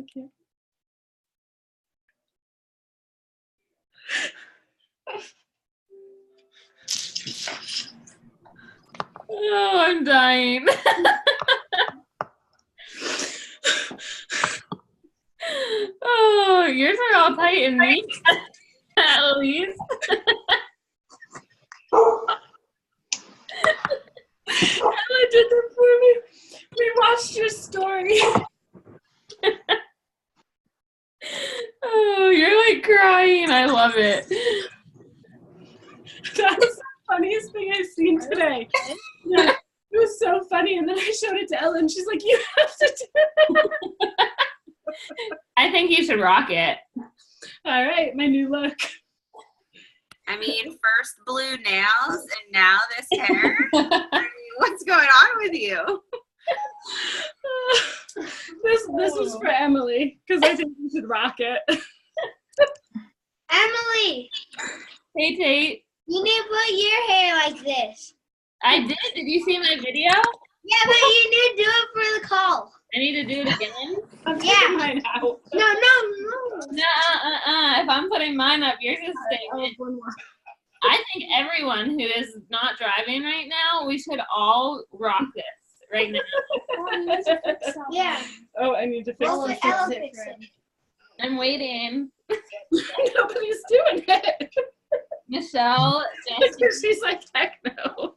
Okay. Oh, I'm dying. Oh, yours are all tight and neat, at least. Ella did that for me. We watched your story. Oh, you're like crying. I love it. That was the funniest thing I've seen today. Yeah, it was so funny. And then I showed it to Ella, and she's like, "You have to do it." I think you should rock it. All right, my new look. I mean, first blue nails and now this hair. I mean, what's going on with you? This was for Emily, because I think you should rock it. Emily, Hey, Tate. you need to put your hair like this. I did. Did you see my video? Yeah, but you need to do it for the call. I need to do it again. I'm Yeah. taking mine out. No. If I'm putting mine up, yours is staying in. One more. I think everyone who is not driving right now, we should all rock this right now. Yeah. Oh, I need to fix Ella this. fix it. I'm waiting. Nobody's doing it. Michelle, Jesse, She's like techno.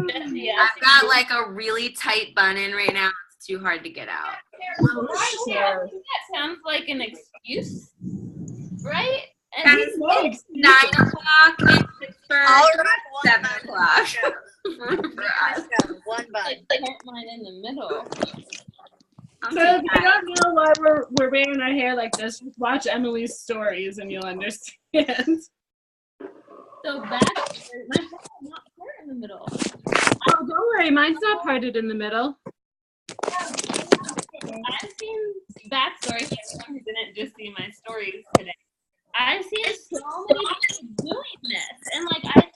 Jesse, I've got like a really tight bun in right now. It's too hard to get out. yeah, I think that sounds like an excuse, right? And Guys, it's 9 o'clock in Pittsburgh. All right, 7 o'clock for us. One bun. I put mine in the middle. I'm So if too you tired. don't know why we're wearing our hair like this, just watch Emily's stories and you'll understand. So back, my hair is not part in the middle. Oh, don't worry, mine's not parted in the middle. I've seen backstory for anyone who didn't just see my stories today. I've seen so many people doing this, and like I don't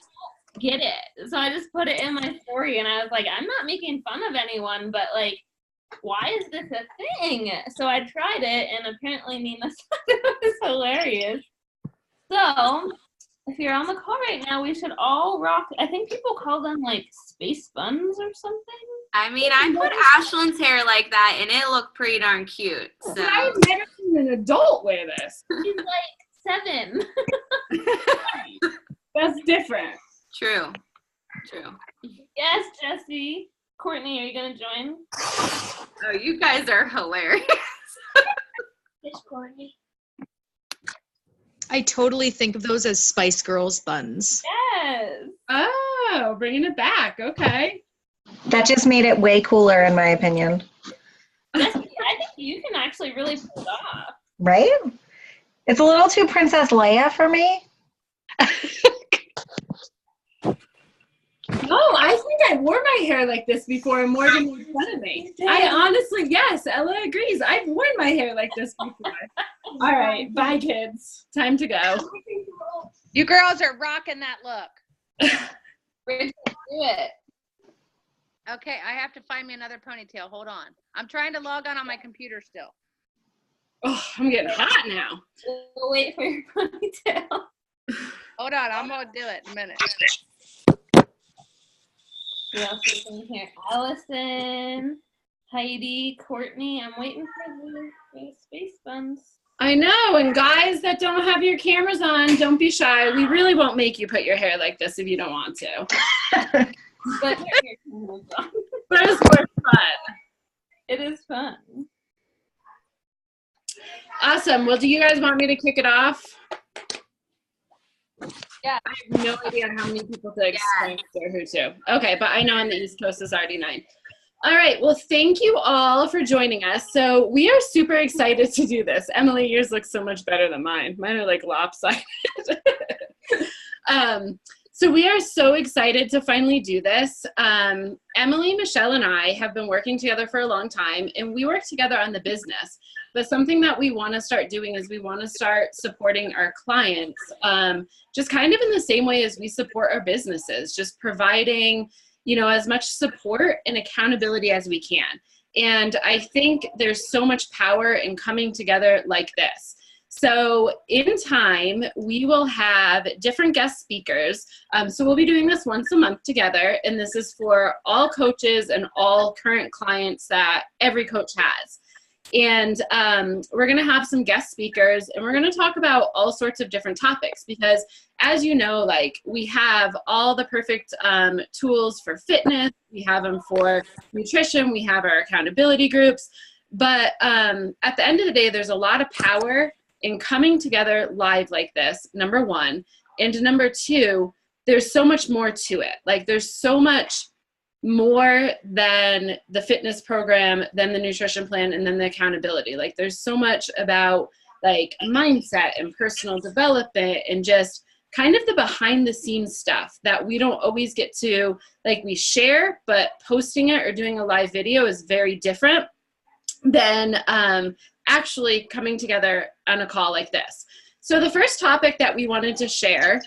get it. So I just put it in my story, and I was like, I'm not making fun of anyone, but like, why is this a thing? So I tried it, and apparently Nina said it was hilarious. So if you're on the call right now, we should all rock. I think people call them like space buns or something. I mean, I put Ashlyn's hair like that, and it looked pretty darn cute. So I've never seen an adult wear this. She's like 7. That's different. true. Yes, Jesse. Courtney, are you gonna join? Oh, you guys are hilarious. This Courtney. I totally think of those as Spice Girls buns. Yes. Oh, bringing it back. Okay. That just made it way cooler, in my opinion. Jesse, I think you can actually really pull it off. Right? It's a little too Princess Leia for me. No, I think I wore my hair like this before and Morgan made fun of me. I honestly, yes, Ella agrees. I've worn my hair like this before. All right, bye kids. Time to go. You girls are rocking that look. Bridget, do it. Okay, I have to find me another ponytail. Hold on. I'm trying to log on my computer still. Oh, I'm getting hot now. We'll wait for your ponytail. Hold on, I'm gonna do it in a minute. Who else is in here? Allison, Heidi, Courtney. I'm waiting for the space buns. I know, and guys that don't have your cameras on, don't be shy. We really won't make you put your hair like this if you don't want to. But your cameras on. But it's worth fun. It is fun. Awesome. Well, do you guys want me to kick it off? Yeah. I have no idea how many people to explain to who to. Okay, but I know on the East Coast it's already 9. All right. Well, thank you all for joining us. So we are super excited to do this. Emily, yours looks so much better than mine. Mine are like lopsided. So we are so excited to finally do this. Emily, Michelle, and I have been working together for a long time, and we work together on the business. But something that we want to start doing is we want to start supporting our clients just kind of in the same way as we support our businesses, just providing, as much support and accountability as we can. And I think there's so much power in coming together like this. So in time, we will have different guest speakers. So we'll be doing this once a month together, and this is for all coaches and all current clients that every coach has. And we're going to have some guest speakers, and we're going to talk about all sorts of different topics because, as you know, like we have all the perfect tools for fitness. We have them for nutrition. We have our accountability groups. But at the end of the day, there's a lot of power in coming together live like this, number one. And number two, there's so much more to it. Like there's so much more than the fitness program, than the nutrition plan, and then the accountability. Like there's so much about like mindset and personal development and just kind of the behind the scenes stuff that we don't always get to, like we share, but posting it or doing a live video is very different than actually coming together on a call like this. So the first topic that we wanted to share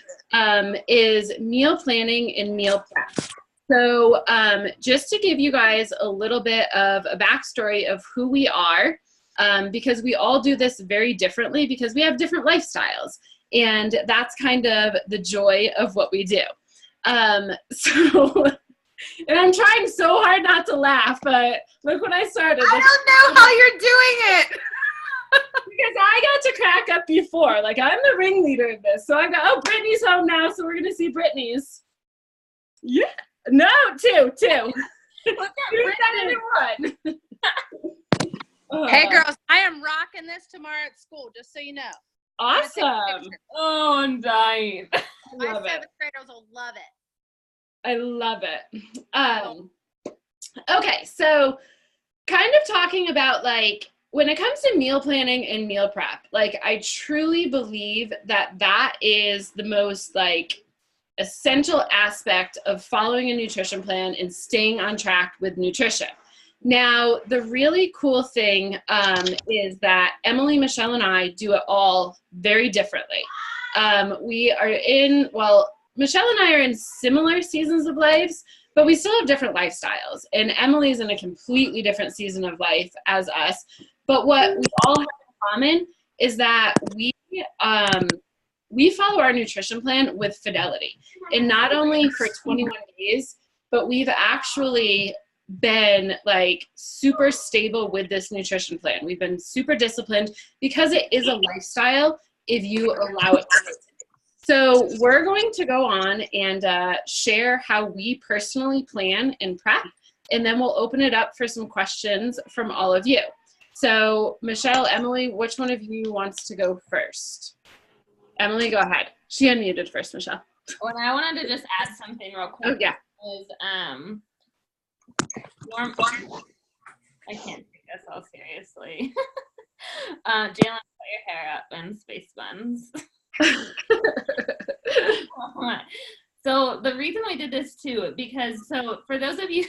is meal planning and meal prep. So just to give you guys a little bit of a backstory of who we are, because we all do this very differently because we have different lifestyles. And that's kind of the joy of what we do. And I'm trying so hard not to laugh, but look when I started. I don't know how you're doing it. Because I got to crack up before. Like, I'm the ringleader of this. So I got, oh, Brittany's home now, so we're going to see Brittany's. Yeah. No, two. Look at Brittany. One. Hey, girls, I am rocking this tomorrow at school, just so you know. Awesome. Oh, I'm dying. My Love it. 7th graders will love it. I love it. Okay, so kind of talking about like, when it comes to meal planning and meal prep, like I truly believe that that is the most like essential aspect of following a nutrition plan and staying on track with nutrition. Now, the really cool thing is that Emily, Michelle, and I do it all very differently. We are Michelle and I are in similar seasons of lives, but we still have different lifestyles. And Emily's in a completely different season of life as us. But what we all have in common is that we follow our nutrition plan with fidelity. And not only for 21 days, but we've actually been like super stable with this nutrition plan. We've been super disciplined because it is a lifestyle if you allow it to. So we're going to go on and share how we personally plan and prep, and then we'll open it up for some questions from all of you. So Michelle, Emily, which one of you wants to go first? Emily, go ahead. She unmuted first, Michelle. Well, I wanted to just add something real quick. Oh, yeah. I can't take this all seriously. Jalen, put your hair up in space buns. So the reason we did this too, because for those of you,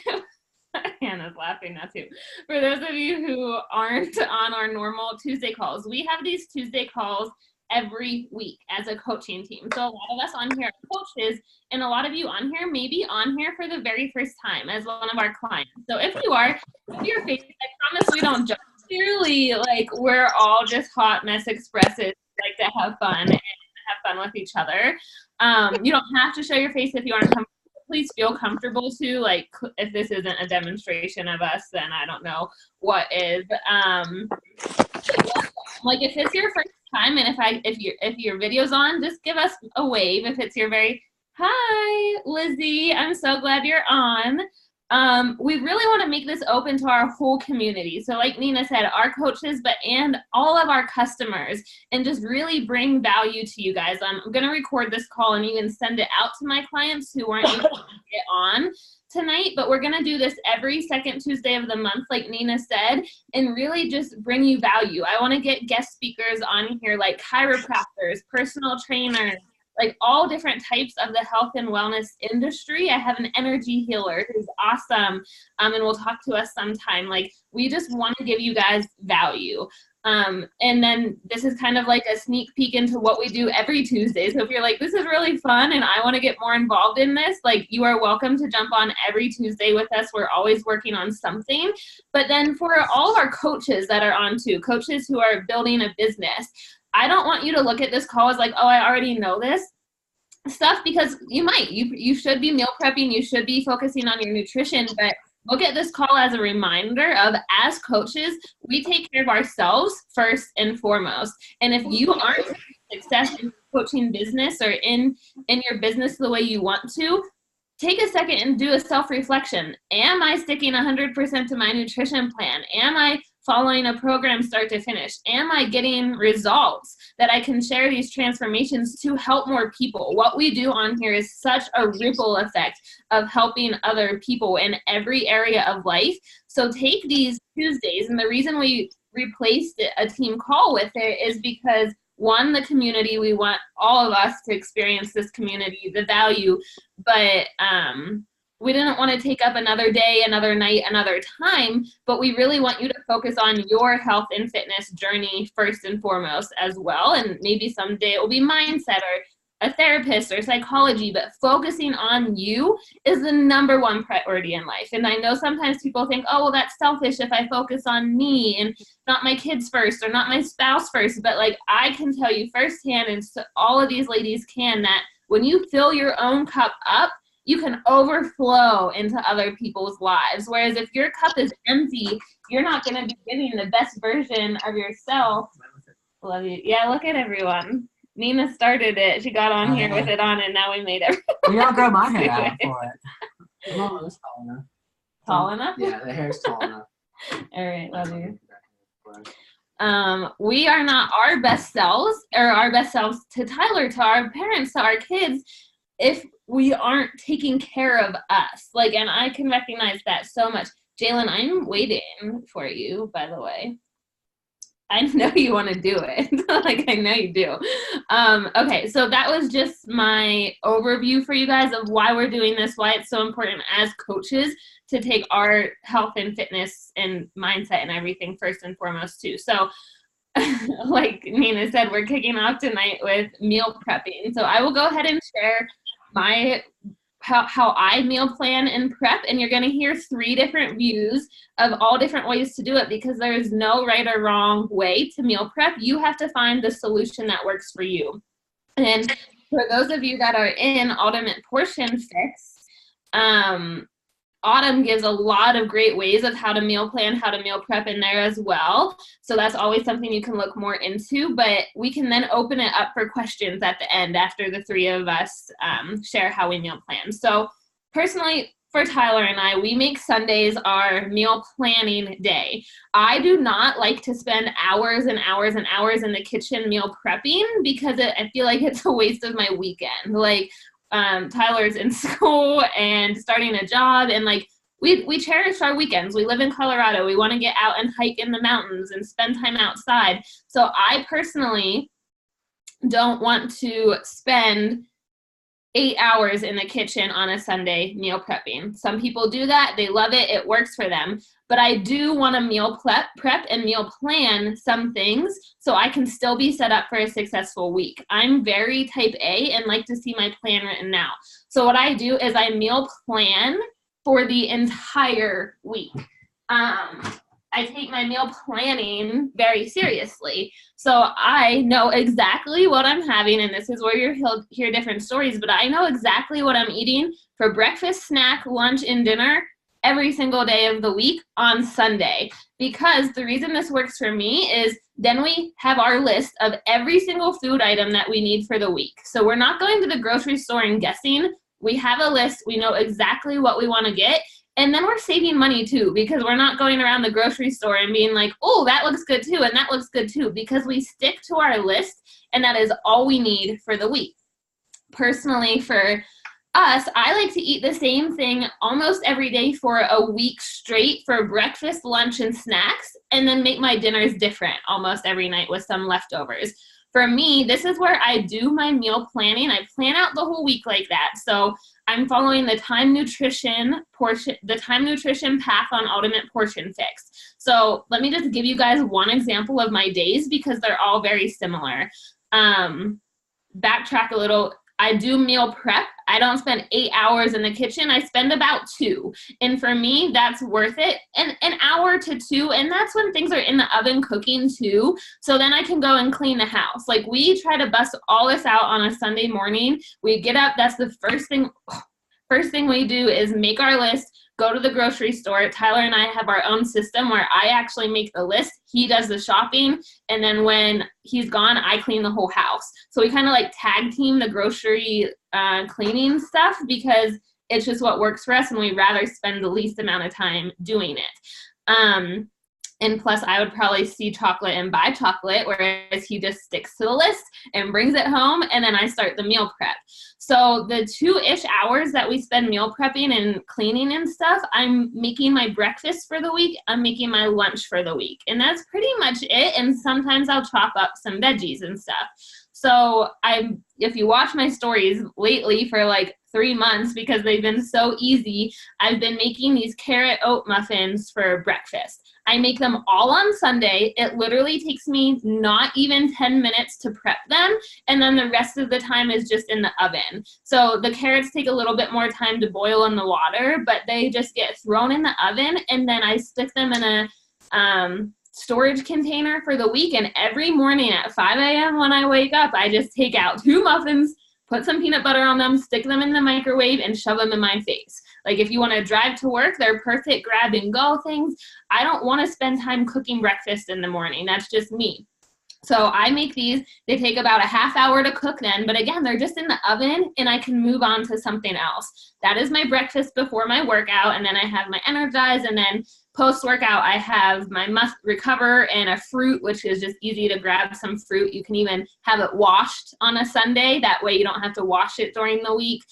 Hannah's laughing now too. For those of you who aren't on our normal Tuesday calls, we have these Tuesday calls every week as a coaching team. So a lot of us on here are coaches, and a lot of you on here may be on here for the very first time as one of our clients. So if you are, your face, I promise we don't judge. Clearly, like we're all just hot mess expresses, like to have fun and have fun with each other. You don't have to show your face if you aren't comfortable. Please feel comfortable to, like, if this isn't a demonstration of us, then I don't know what is. Like if it's your first time, and if your video's on, just give us a wave. If it's your hi Lizzie, I'm so glad you're on. We really want to make this open to our whole community. So like Nina said, our coaches, and all of our customers, and just really bring value to you guys. I'm going to record this call and even send it out to my clients who weren't able to get on tonight, but we're going to do this every second Tuesday of the month, like Nina said, and really just bring you value. I want to get guest speakers on here, like chiropractors, personal trainers, like all different types of the health and wellness industry. I have an energy healer who's awesome, and will talk to us sometime. Like, we just want to give you guys value. And then this is kind of like a sneak peek into what we do every Tuesday. So if you're like, this is really fun and I want to get more involved in this, like, you are welcome to jump on every Tuesday with us. We're always working on something. But then for all of our coaches that are on too, coaches who are building a business, I don't want you to look at this call as like, oh, I already know this stuff, because you might. You should be meal prepping. You should be focusing on your nutrition, but look at this call as a reminder of, as coaches, we take care of ourselves first and foremost. And if you aren't having success in coaching business or in your business the way you want to, take a second and do a self-reflection. Am I sticking 100% to my nutrition plan? Am I following a program start to finish? Am I getting results that I can share these transformations to help more people? What we do on here is such a ripple effect of helping other people in every area of life. So take these Tuesdays, and the reason we replaced a team call with it is because, one, the community, we want all of us to experience this community, the value, but we didn't want to take up another day, another night, another time, but we really want you to focus on your health and fitness journey first and foremost as well. And maybe someday it will be mindset or a therapist or psychology, but focusing on you is the number one priority in life. And I know sometimes people think, oh, well, that's selfish if I focus on me and not my kids first or not my spouse first. But like, I can tell you firsthand, and so all of these ladies can, that when you fill your own cup up, you can overflow into other people's lives. Whereas if your cup is empty, you're not going to be getting the best version of yourself. Love you. Yeah, look at everyone. Nina started it. She got on here with it on, and now we made it. We don't grow my hair out for it. Oh, it's tall enough. Tall enough? Yeah, the hair's tall enough. All right, love you. We are not our best selves, or our best selves to Tyler, to our parents, to our kids, if we aren't taking care of us. Like, and I can recognize that so much. Jalen, I'm waiting for you, by the way. I know you want to do it. Like, I know you do. Okay, so that was just my overview for you guys of why we're doing this, why it's so important as coaches to take our health and fitness and mindset and everything first and foremost too. So like Nina said, we're kicking off tonight with meal prepping. So I will go ahead and share how I meal plan and prep, and you're going to hear 3 different views of all different ways to do it, because there is no right or wrong way to meal prep. You have to find the solution that works for you. And for those of you that are in Ultimate Portion Fix, Autumn gives a lot of great ways of how to meal plan, how to meal prep in there as well. So that's always something you can look more into, but we can then open it up for questions at the end after the 3 of us share how we meal plan. So personally, for Tyler and I, we make Sundays our meal planning day. I do not like to spend hours and hours and hours in the kitchen meal prepping, because I feel like it's a waste of my weekend. Like, Tyler's in school and starting a job, and like we cherish our weekends. We live in Colorado. We want to get out and hike in the mountains and spend time outside. So I personally don't want to spend 8 hours in the kitchen on a Sunday meal prepping. Some people do that. They love it. It works for them. But I do want to meal prep and meal plan some things so I can still be set up for a successful week. I'm very type A and like to see my plan written now. So what I do is I meal plan for the entire week. I take my meal planning very seriously. So I know exactly what I'm having, and this is where you'll hear different stories, but I know exactly what I'm eating for breakfast, snack, lunch, and dinner every single day of the week on Sunday. Because the reason this works for me is then we have our list of every single food item that we need for the week. So we're not going to the grocery store and guessing. We have a list. We know exactly what we want to get. And then we're saving money too, because we're not going around the grocery store and being like, oh, that looks good too, and that looks good too, because we stick to our list, and that is all we need for the week. Personally, for us, I like to eat the same thing almost every day for a week straight for breakfast, lunch, and snacks, and then make my dinners different almost every night with some leftovers. for me, this is where I do my meal planning. I plan out the whole week like that. So I'm following the Time Nutrition path on Ultimate Portion Fix. So let me just give you guys one example of my days because they're all very similar. Backtrack a little. I do meal prep. I don't spend 8 hours in the kitchen. I spend about 2. And for me, that's worth it. And an hour to 2. And that's when things are in the oven cooking too. So then I can go and clean the house. Like we try to bust all this out on a Sunday morning. We get up. That's the first thing we do is make our list, go to the grocery store. Tyler and I have our own system where I actually make the list. He does the shopping. And then when he's gone, I clean the whole house. So we kind of like tag team the grocery cleaning stuff because it's just what works for us. And we'd rather spend the least amount of time doing it. And plus, I would probably see chocolate and buy chocolate, whereas he just sticks to the list and brings it home, and then I start the meal prep. So the 2-ish hours that we spend meal prepping and cleaning and stuff, I'm making my breakfast for the week, I'm making my lunch for the week. And that's pretty much it, and sometimes I'll chop up some veggies and stuff. So if you watch my stories lately for like 3 months, because they've been so easy, I've been making these carrot oat muffins for breakfast. I make them all on Sunday. It literally takes me not even 10 minutes to prep them, and then the rest of the time is just in the oven. So the carrots take a little bit more time to boil in the water, but they just get thrown in the oven, and then I stick them in a storage container for the week, and every morning at 5 a.m. when I wake up, I just take out 2 muffins, put some peanut butter on them, stick them in the microwave, and shove them in my face. Like if you want to drive to work, they're perfect grab and go things. I don't want to spend time cooking breakfast in the morning. That's just me. So I make these. They take about a half hour to cook then, but again, they're just in the oven and I can move on to something else. That is my breakfast before my workout, and then I have my Energize, and then post-workout I have my Must Recover and a fruit, which is just easy to grab some fruit. You can even have it washed on a Sunday. That way you don't have to wash it during the week.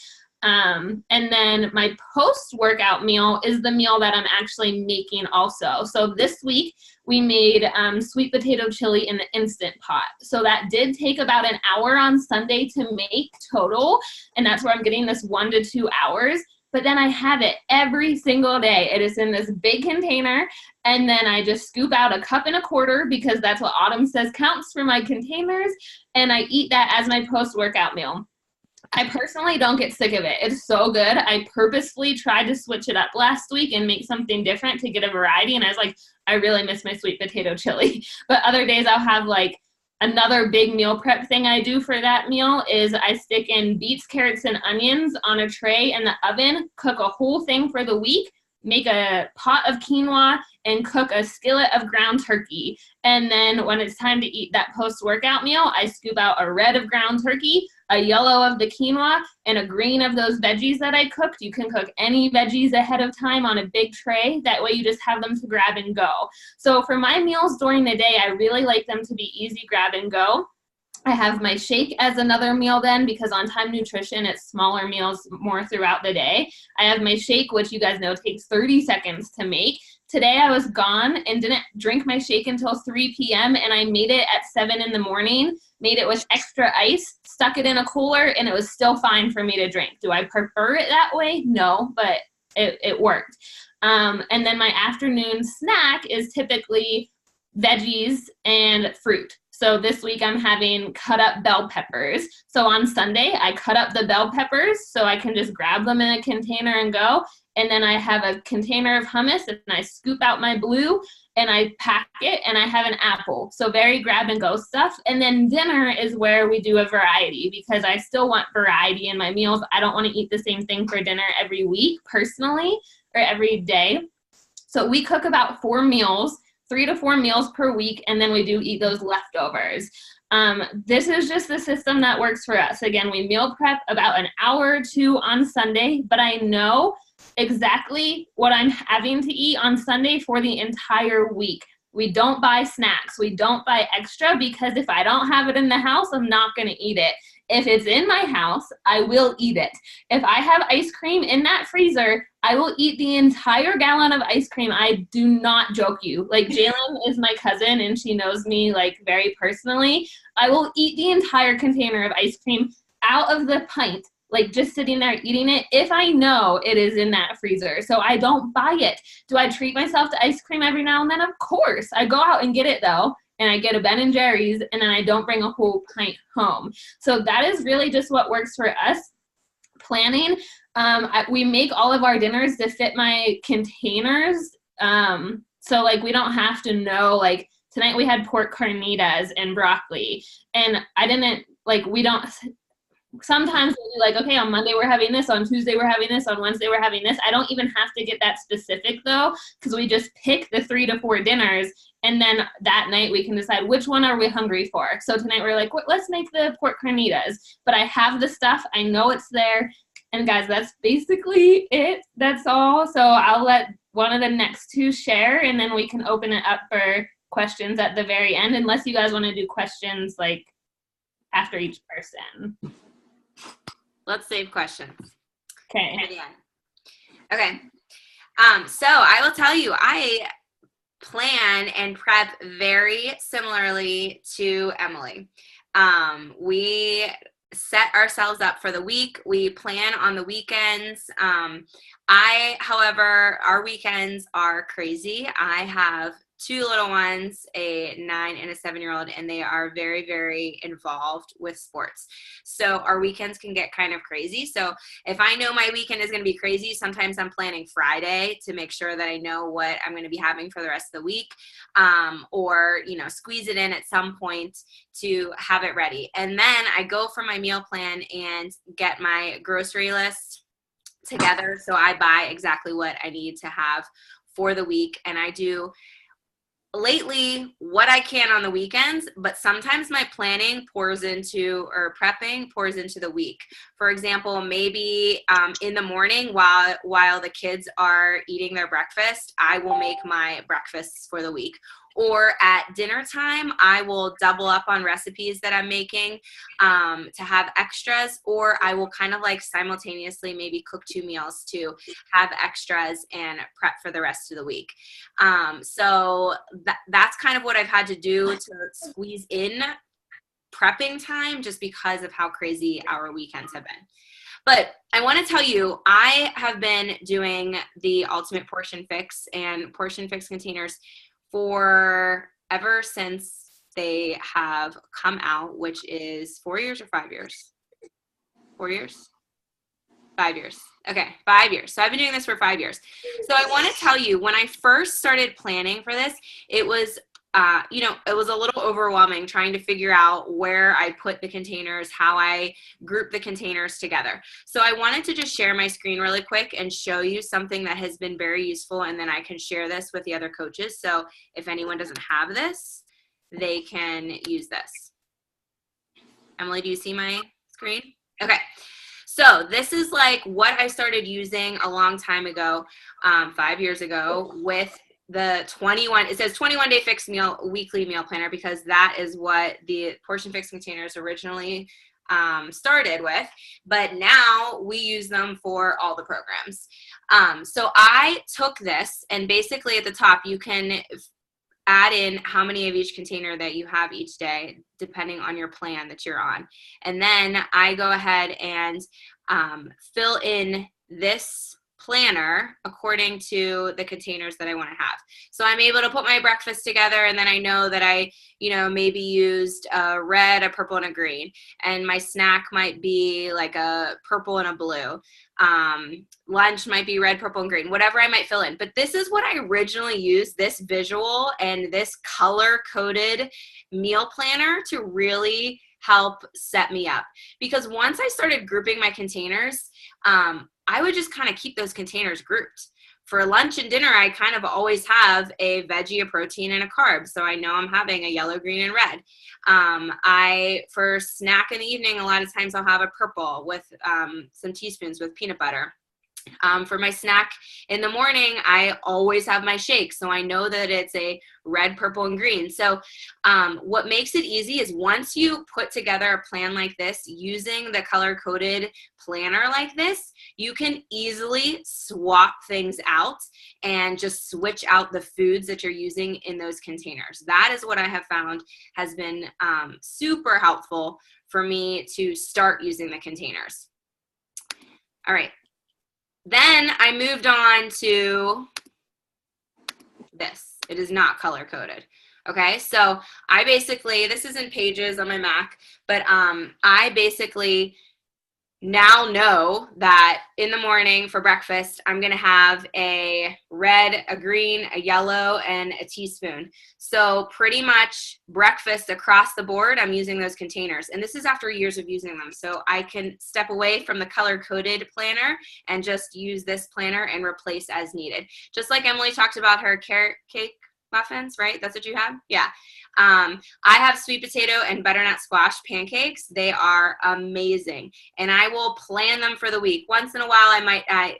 And then my post-workout meal is the meal that I'm actually making also. So this week we made sweet potato chili in the Instant Pot. So that did take about an hour on Sunday to make total, and that's where I'm getting this 1 to 2 hours. But then I have it every single day. It is in this big container, and then I just scoop out 1.25 cups because that's what Autumn says counts for my containers, and I eat that as my post-workout meal. I personally don't get sick of it. It's so good. I purposefully tried to switch it up last week and make something different to get a variety, and I was like, I really miss my sweet potato chili. But other days I'll have like another big meal prep thing I do for that meal is I stick in beets, carrots, and onions on a tray in the oven, cook a whole thing for the week, make a pot of quinoa, and cook a skillet of ground turkey. And then when it's time to eat that post-workout meal, I scoop out a red of ground turkey, a yellow of the quinoa, and a green of those veggies that I cooked. You can cook any veggies ahead of time on a big tray. That way you just have them to grab and go. So for my meals during the day, I really like them to be easy grab and go. I have my shake as another meal then, because on Time Nutrition, it's smaller meals more throughout the day. I have my shake, which you guys know takes 30 seconds to make. Today I was gone and didn't drink my shake until 3 p.m. and I made it at 7 in the morning, made it with extra ice, stuck it in a cooler, and it was still fine for me to drink. Do I prefer it that way? No, but it worked. And then my afternoon snack is typically veggies and fruit. So this week I'm having cut up bell peppers. So on Sunday, I cut up the bell peppers so I can just grab them in a container and go. And then I have a container of hummus and I scoop out my blue and I pack it and I have an apple. So very grab and go stuff. And then dinner is where we do a variety because I still want variety in my meals. I don't want to eat the same thing for dinner every week personally or every day. So we cook about 4 meals. 3 to 4 meals per week, and then we do eat those leftovers. This is just the system that works for us. Again, we meal prep about an hour or 2 on Sunday, but I know exactly what I'm having to eat on Sunday for the entire week. We don't buy snacks. We don't buy extra because if I don't have it in the house, I'm not going to eat it. If it's in my house, I will eat it. If I have ice cream in that freezer, I will eat the entire gallon of ice cream. I do not joke you. Like, Jalen is my cousin, and she knows me, like, very personally. I will eat the entire container of ice cream out of the pint, like, just sitting there eating it, if I know it is in that freezer. So I don't buy it. Do I treat myself to ice cream every now and then? Of course. I go out and get it, though, and I get a Ben & Jerry's, and then I don't bring a whole pint home. So that is really just what works for us. Planning. We make all of our dinners to fit my containers. So, like, we don't have to know, like, tonight we had pork carnitas and broccoli. And I didn't, like, we don't, sometimes we'll be like, okay, on Monday we're having this, on Tuesday we're having this, on Wednesday we're having this. I don't even have to get that specific, though, because we just pick the 3 to 4 dinners, and then that night we can decide which one are we hungry for. So tonight we're like, let's make the pork carnitas. But I have the stuff. I know it's there. And guys, that's basically it. That's all. So I'll let one of the next two share, and then we can open it up for questions at the very end, unless you guys want to do questions, like, after each person. Let's save questions. Okay. Okay. So I will tell you, I plan and prep very similarly to Emily. We set ourselves up for the week. We plan on the weekends. However, our weekends are crazy. I have 2 little ones, a 9 and a 7-year-old, and they are very, very involved with sports. So our weekends can get kind of crazy. So if I know my weekend is going to be crazy, sometimes I'm planning Friday to make sure that I know what I'm going to be having for the rest of the week, or, you know, squeeze it in at some point to have it ready. And then I go for my meal plan and get my grocery list together. So I buy exactly what I need to have for the week. And I do lately what I can on the weekends, but sometimes my planning prepping pours into the week. For example, maybe in the morning while the kids are eating their breakfast, I will make my breakfasts for the week. Or at dinner time, I will double up on recipes that I'm making to have extras, or I will kind of like simultaneously maybe cook 2 meals to have extras and prep for the rest of the week. So that's kind of what I've had to do to squeeze in prepping time, just because of how crazy our weekends have been. But I want to tell you, I have been doing the Ultimate Portion Fix and Portion Fix containers for ever since they have come out, which is 4 years or 5 years? 4 years? 5 years. Okay, 5 years. So I've been doing this for 5 years. So I want to tell you, when I first started planning for this, it was it was a little overwhelming trying to figure out where I put the containers, how I group the containers together. So I wanted to just share my screen really quick and show you something that has been very useful, and then I can share this with the other coaches. So if anyone doesn't have this, they can use this. Emily, do you see my screen? Okay. So this is like what I started using a long time ago, 5 years ago, with the 21, it says 21 Day Fix weekly meal planner, because that is what the Portion Fix containers originally started with, but now we use them for all the programs. So I took this, and basically at the top you can add in how many of each container that you have each day, depending on your plan that you're on. And then I go ahead and fill in this planner according to the containers that I want to have. So I'm able to put my breakfast together, and then I know that I, maybe used a red, a purple, and a green. And my snack might be like a purple and a blue. Lunch might be red, purple, and green, whatever I might fill in. But this is what I originally used, this visual and this color-coded meal planner, to really help set me up. Because once I started grouping my containers, I would just kind of keep those containers grouped. For lunch and dinner, I kind of always have a veggie, a protein, and a carb. So I know I'm having a yellow, green, and red. For snack in the evening, a lot of times I'll have a purple with some teaspoons with peanut butter. For my snack in the morning, I always have my shake. So I know that it's a red, purple, and green. So what makes it easy is once you put together a plan like this, using the color-coded planner like this, you can easily swap things out and just switch out the foods that you're using in those containers. That is what I have found has been super helpful for me to start using the containers. All right. Then I moved on to this. It is not color coded. Okay, so I basically, this is in Pages on my Mac, but I basically now know that in the morning for breakfast, I'm going to have a red, a green, a yellow, and a teaspoon. So pretty much breakfast across the board, I'm using those containers. And this is after years of using them. So I can step away from the color-coded planner and just use this planner and replace as needed. Just like Emily talked about her carrot cake muffins, right? That's what you have? Yeah. I have sweet potato and butternut squash pancakes. They are amazing. And I will plan them for the week. Once in a while,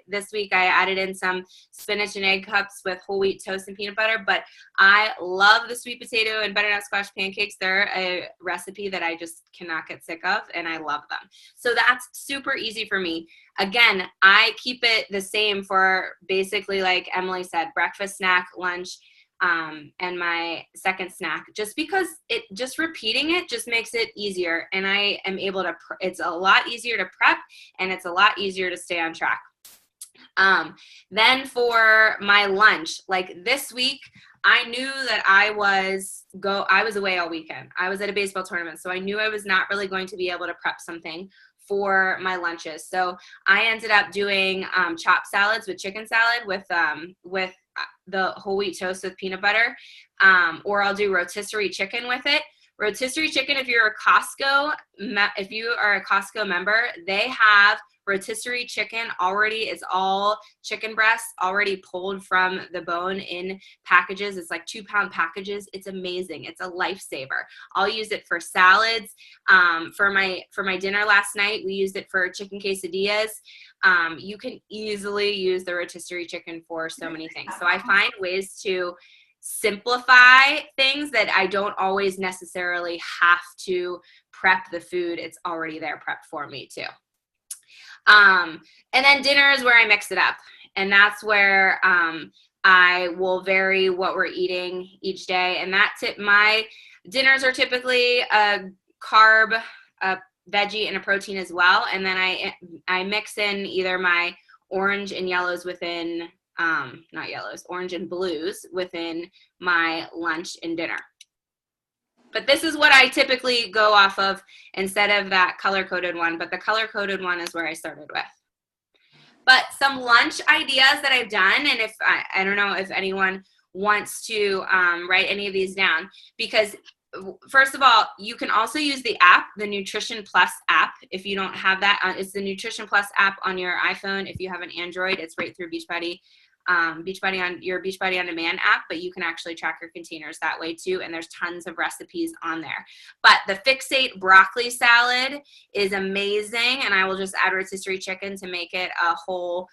this week I added in some spinach and egg cups with whole wheat toast and peanut butter, but I love the sweet potato and butternut squash pancakes. They're a recipe that I just cannot get sick of, and I love them. So that's super easy for me. Again, I keep it the same for basically, like Emily said, breakfast, snack, lunch, and my second snack, just because just repeating it just makes it easier, and I am able to, it's a lot easier to prep, and it's a lot easier to stay on track. Then for my lunch, like this week, I knew that I was away all weekend. I was at a baseball tournament, so I knew I was not really going to be able to prep something for my lunches. So I ended up doing chopped salads with chicken salad with the whole wheat toast with peanut butter, or I'll do rotisserie chicken with it. Rotisserie chicken, if you are a Costco member, they have rotisserie chicken already. It's all chicken breasts already pulled from the bone in packages. It's like 2-pound packages. It's amazing. It's a lifesaver. I'll use it for salads. For my dinner last night, we used it for chicken quesadillas. You can easily use the rotisserie chicken for so many things. So I find ways to simplify things that I don't always necessarily have to prep the food. It's already there prepped for me too. And then dinner is where I mix it up. And that's where I will vary what we're eating each day. And my dinners are typically a carb, a veggie, and a protein as well. And then I mix in either my orange and yellows within orange and blues within my lunch and dinner. But this is what I typically go off of instead of that color-coded one, but the color-coded one is where I started with. But some lunch ideas that I've done, and if I don't know if anyone wants to write any of these down, because first of all, you can also use the app, the Nutrition Plus app. If you don't have that, it's the Nutrition Plus app on your iPhone. If you have an Android, it's right through Beachbody. Beachbody on your Beachbody On Demand app, but you can actually track your containers that way too, and there's tons of recipes on there. But the Fixate broccoli salad is amazing, and I will just add rotisserie chicken to make it a whole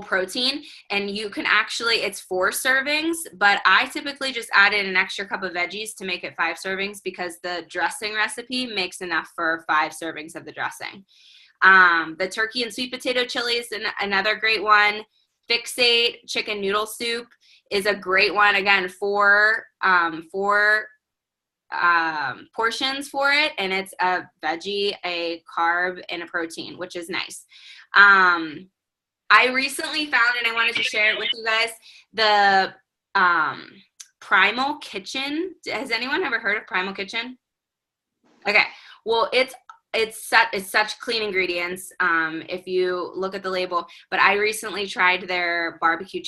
protein. And you can actually, it's 4 servings, but I typically just add in an extra cup of veggies to make it 5 servings because the dressing recipe makes enough for 5 servings of the dressing. The turkey and sweet potato chili is another great one. Fixate chicken noodle soup is a great one. Again, 4 portions for it, and it's a veggie, a carb, and a protein, which is nice. I recently found, and I wanted to share it with you guys, the Primal Kitchen. Has anyone ever heard of Primal Kitchen? Okay, well, it's such clean ingredients if you look at the label, but I recently tried their barbecue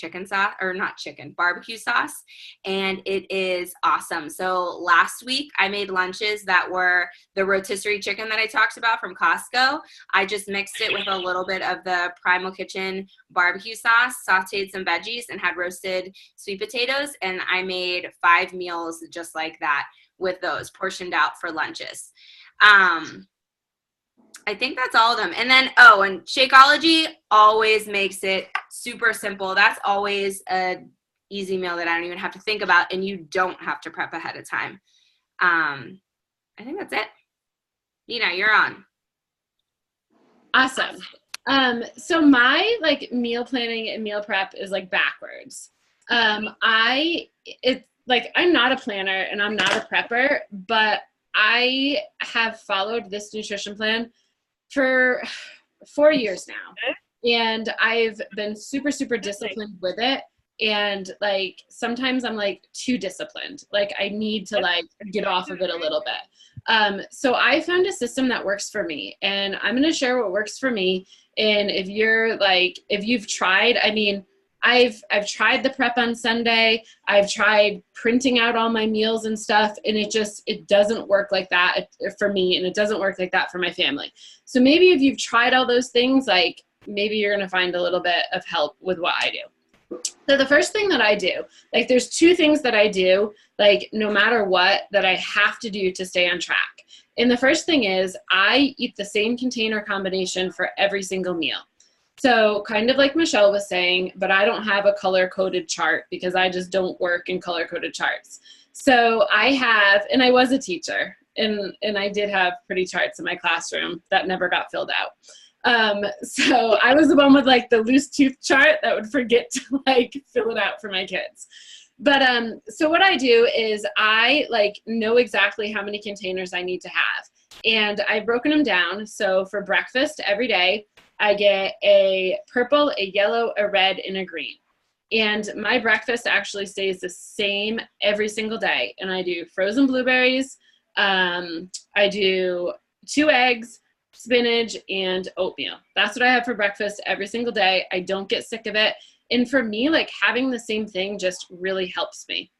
barbecue sauce, and it is awesome. So last week I made lunches that were the rotisserie chicken that I talked about from Costco. I just mixed it with a little bit of the Primal Kitchen barbecue sauce, sauteed some veggies, and had roasted sweet potatoes, and I made 5 meals just like that with those portioned out for lunches. I think that's all of them. And then, oh, and Shakeology always makes it super simple. That's always a easy meal that I don't even have to think about, and you don't have to prep ahead of time. I think that's it. Nina, you're on. Awesome. So my like meal planning and meal prep is like backwards. I'm not a planner and I'm not a prepper, but I have followed this nutrition plan for 4 years now. And I've been super, super disciplined with it. And like, sometimes I'm like too disciplined. Like I need to like get off of it a little bit. So I found a system that works for me, and I'm going to share what works for me. And if you've tried, I mean, I've tried the prep on Sunday. I've tried printing out all my meals and stuff, and it doesn't work like that for me, and it doesn't work like that for my family. So maybe if you've tried all those things, like maybe you're going to find a little bit of help with what I do. So the first thing that I do, like there's 2 things that I do, like no matter what, that I have to do to stay on track. And the first thing is I eat the same container combination for every single meal. So kind of like Michelle was saying, but I don't have a color-coded chart because I just don't work in color-coded charts. So and I was a teacher, and I did have pretty charts in my classroom that never got filled out. So I was the one with like the loose tooth chart that would forget to like fill it out for my kids. But, so what I do is I like know exactly how many containers I need to have, and I've broken them down. So for breakfast every day, I get a purple, a yellow, a red, and a green. And my breakfast actually stays the same every single day. And I do frozen blueberries. I do 2 eggs, spinach, and oatmeal. That's what I have for breakfast every single day. I don't get sick of it. And for me, like having the same thing just really helps me.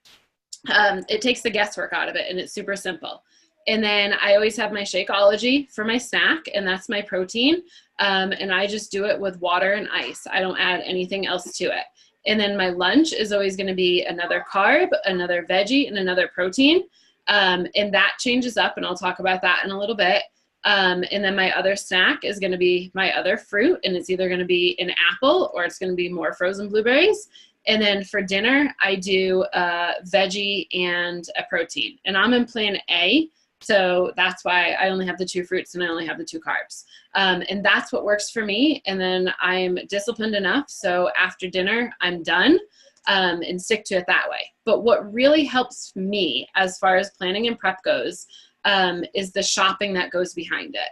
It takes the guesswork out of it, and it's super simple. And then I always have my Shakeology for my snack, and that's my protein. And I just do it with water and ice. I don't add anything else to it. And then my lunch is always going to be another carb, another veggie, and another protein. And that changes up, and I'll talk about that in a little bit. And then my other snack is going to be my other fruit, and it's either going to be an apple or it's going to be more frozen blueberries. And then for dinner, I do a veggie and a protein. And I'm in plan A, so that's why I only have the 2 fruits and I only have the 2 carbs. And that's what works for me. And then I'm disciplined enough, so after dinner, I'm done, and stick to it that way. But what really helps me as far as planning and prep goes is the shopping that goes behind it.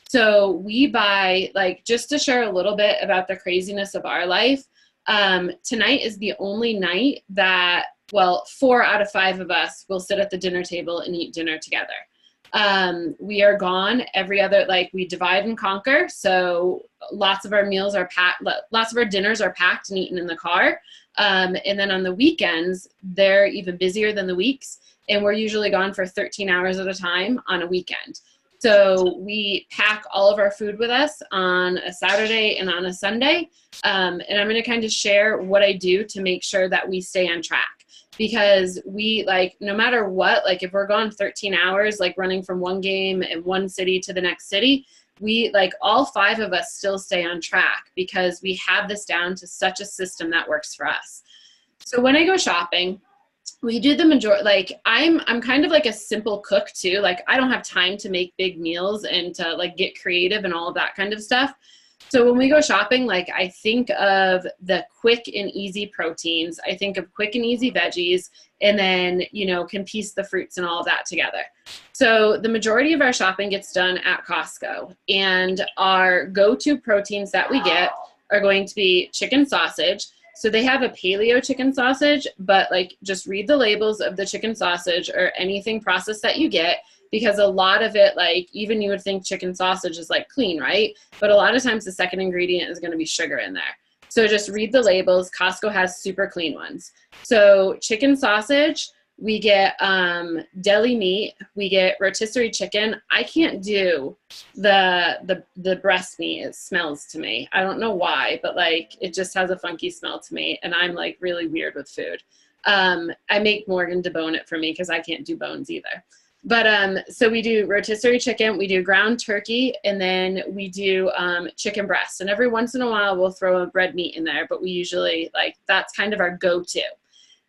So we buy, like, just to share a little bit about the craziness of our life, tonight is the only night that, well, 4 out of 5 of us will sit at the dinner table and eat dinner together. We are gone every other, like we divide and conquer. So lots of our meals are packed, lots of our dinners are packed and eaten in the car. And then on the weekends, they're even busier than the weeks. And we're usually gone for 13 hours at a time on a weekend. So we pack all of our food with us on a Saturday and on a Sunday. And I'm going to kind of share what I do to make sure that we stay on track. Because we, like, no matter what, like if we're gone 13 hours, like running from one game in one city to the next city, we, like, all 5 of us still stay on track because we have this down to such a system that works for us. So when I go shopping, we do the majority, like I'm kind of like a simple cook too. Like I don't have time to make big meals and to like get creative and all of that kind of stuff. So when we go shopping, like I think of the quick and easy proteins, I think of quick and easy veggies, and then, you know, can piece the fruits and all of that together. So the majority of our shopping gets done at Costco, and our go-to proteins that we get are going to be chicken sausage. So they have a paleo chicken sausage, but like just read the labels of the chicken sausage or anything processed that you get, because a lot of it, like even you would think chicken sausage is like clean, right? But a lot of times the second ingredient is going to be sugar in there. So just read the labels. Costco has super clean ones. So chicken sausage, we get deli meat, we get rotisserie chicken. I can't do the breast meat. It smells to me. I don't know why, but like it just has a funky smell to me, and I'm like really weird with food. I make Morgan debone it for me because I can't do bones either. But so we do rotisserie chicken, we do ground turkey, and then we do chicken breast. And every once in a while we'll throw a red meat in there, but we usually that's kind of our go-to.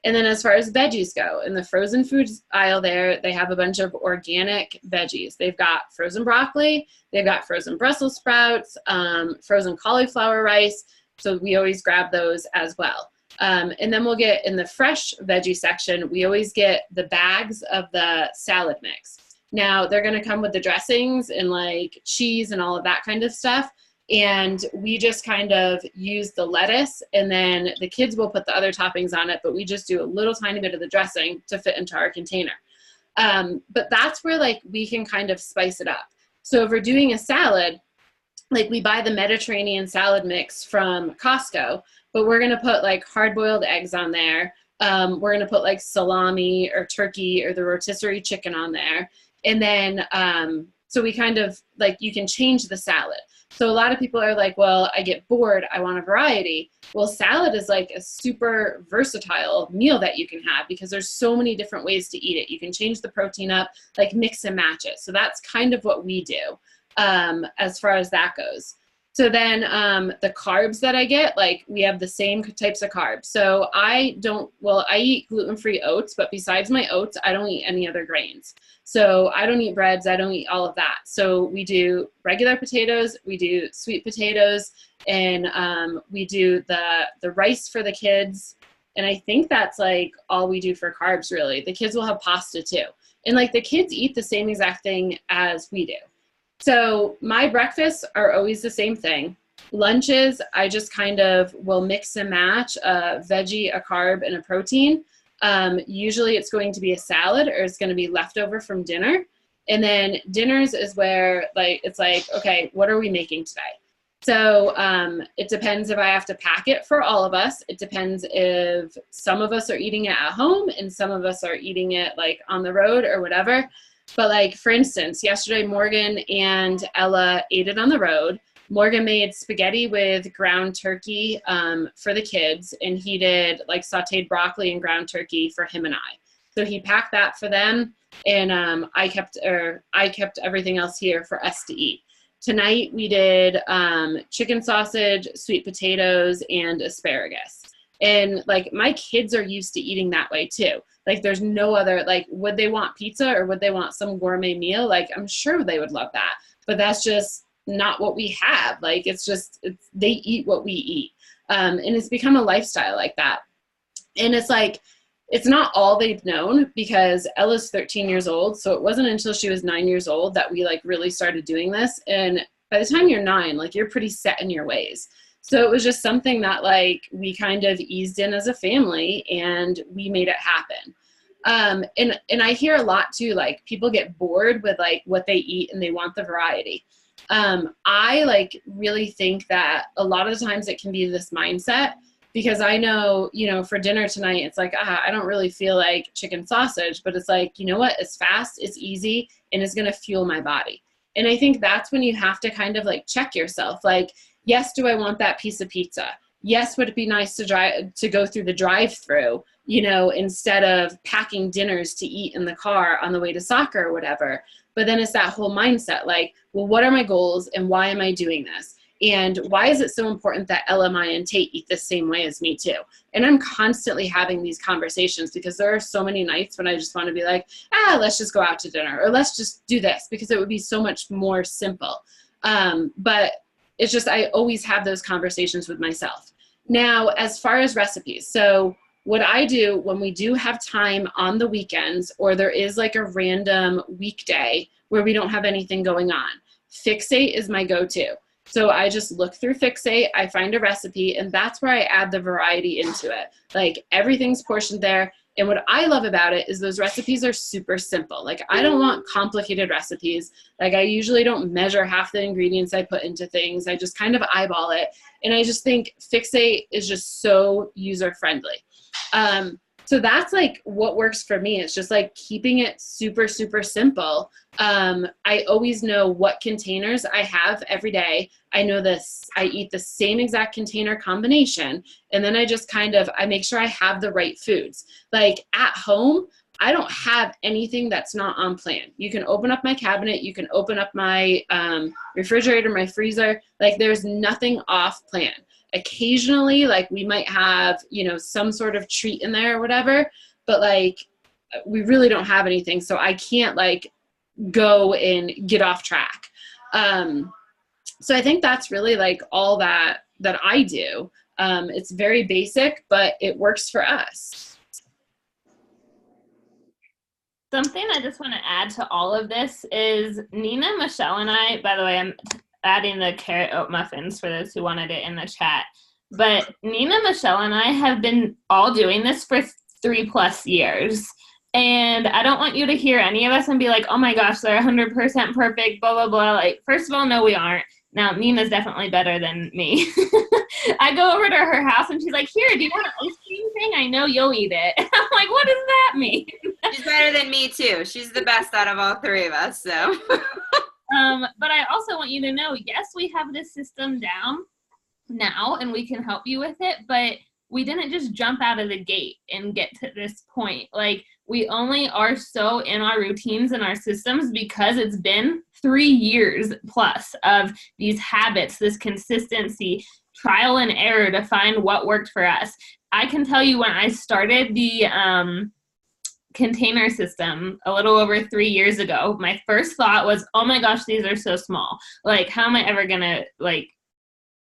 And then as far as veggies go, in the frozen foods aisle there, they have a bunch of organic veggies. They've got frozen broccoli, they've got frozen Brussels sprouts, frozen cauliflower rice. So we always grab those as well. And then we'll get in the fresh veggie section, we always get the bags of the salad mix. Now they're going to come with the dressings and like cheese and all of that kind of stuff. And we just kind of use the lettuce, and then the kids will put the other toppings on it, but we just do a little tiny bit of the dressing to fit into our container. But that's where like we can kind of spice it up. So if we're doing a salad, like we buy the Mediterranean salad mix from Costco, but we're going to put like hard-boiled eggs on there. We're going to put like salami or turkey or the rotisserie chicken on there. And then, so we kind of like, you can change the salad. So a lot of people are like, well, I get bored, I want a variety. Well, salad is like a super versatile meal that you can have because there's so many different ways to eat it. You can change the protein up, like mix and match it. So that's kind of what we do as far as that goes. So then the carbs that I get, like we have the same types of carbs. So I eat gluten-free oats, but besides my oats, I don't eat any other grains. So I don't eat breads, I don't eat all of that. So we do regular potatoes, we do sweet potatoes, and we do the rice for the kids. And I think that's like all we do for carbs really. The kids will have pasta too. And like the kids eat the same exact thing as we do. So my breakfasts are always the same thing. Lunches, I just kind of will mix and match a veggie, a carb, and a protein. Usually it's going to be a salad or it's going to be leftover from dinner. And then dinners is where like, it's like, okay, what are we making today? So it depends if I have to pack it for all of us. It depends if some of us are eating it at home and some of us are eating it like on the road or whatever. But like, for instance, yesterday, Morgan and Ella ate it on the road. Morgan made spaghetti with ground turkey for the kids, and he did like sauteed broccoli and ground turkey for him and I. So he packed that for them, and I kept everything else here for us to eat. Tonight we did chicken sausage, sweet potatoes, and asparagus. And like my kids are used to eating that way too. Like there's no other, like would they want pizza or would they want some gourmet meal? Like I'm sure they would love that, but that's just not what we have. Like they eat what we eat. And it's become a lifestyle like that. And it's like, it's not all they've known because Ella's 13 years old. So it wasn't until she was 9 years old that we like really started doing this. And by the time you're 9, like you're pretty set in your ways. So it was just something that like we kind of eased in as a family and we made it happen. And I hear a lot too, like people get bored with like what they eat and they want the variety. I like really think that a lot of the times it can be this mindset because I know, you know, for dinner tonight, it's like, I don't really feel like chicken sausage, but it's like, you know what, it's fast, it's easy, and it's going to fuel my body. And I think that's when you have to kind of like check yourself. Like, yes, do I want that piece of pizza? Yes, would it be nice to go through the drive-through, you know, instead of packing dinners to eat in the car on the way to soccer or whatever. But then it's that whole mindset, like, well, what are my goals and why am I doing this? And why is it so important that Ella, Maya, and Tate eat the same way as me too? And I'm constantly having these conversations because there are so many nights when I just want to be like, let's just go out to dinner or let's just do this because it would be so much more simple. But it's just, I always have those conversations with myself. Now, as far as recipes, so what I do when we do have time on the weekends or there is like a random weekday where we don't have anything going on, Fixate is my go-to. So I just look through Fixate, I find a recipe, and that's where I add the variety into it. Like everything's portioned there. And what I love about it is those recipes are super simple. Like I don't want complicated recipes. Like I usually don't measure half the ingredients I put into things. I just kind of eyeball it. And I just think Fixate is just so user-friendly. So that's like what works for me. It's just like keeping it super, super simple. I always know what containers I have every day. I know this, I eat the same exact container combination. And then I just kind of, I make sure I have the right foods. Like at home, I don't have anything that's not on plan. You can open up my cabinet, you can open up my refrigerator, my freezer, like there's nothing off plan. Occasionally, like we might have, some sort of treat in there or whatever, but like we really don't have anything. So I can't like go and get off track. So I think that's really like all that I do. It's very basic, but it works for us. Something I just want to add to all of this is Nina, Michelle, and I, by the way, I'm adding the carrot oat muffins for those who wanted it in the chat. But Nina, Michelle, and I have been all doing this for 3+ years. And I don't want you to hear any of us and be like, oh my gosh, they're 100% perfect, blah, blah, blah. Like, first of all, no, we aren't. Now, Nina's definitely better than me. I go over to her house and she's like, here, do you want an ice cream thing? I know you'll eat it. And I'm like, what does that mean? She's better than me too. She's the best out of all three of us, so. But I also want you to know, yes, we have this system down now and we can help you with it, but we didn't just jump out of the gate and get to this point. Like, we only are so in our routines and our systems because it's been 3 years plus of these habits, this consistency, trial and error to find what worked for us. I can tell you when I started the container system a little over 3 years ago, my first thought was, oh my gosh, these are so small. Like, how am I ever gonna like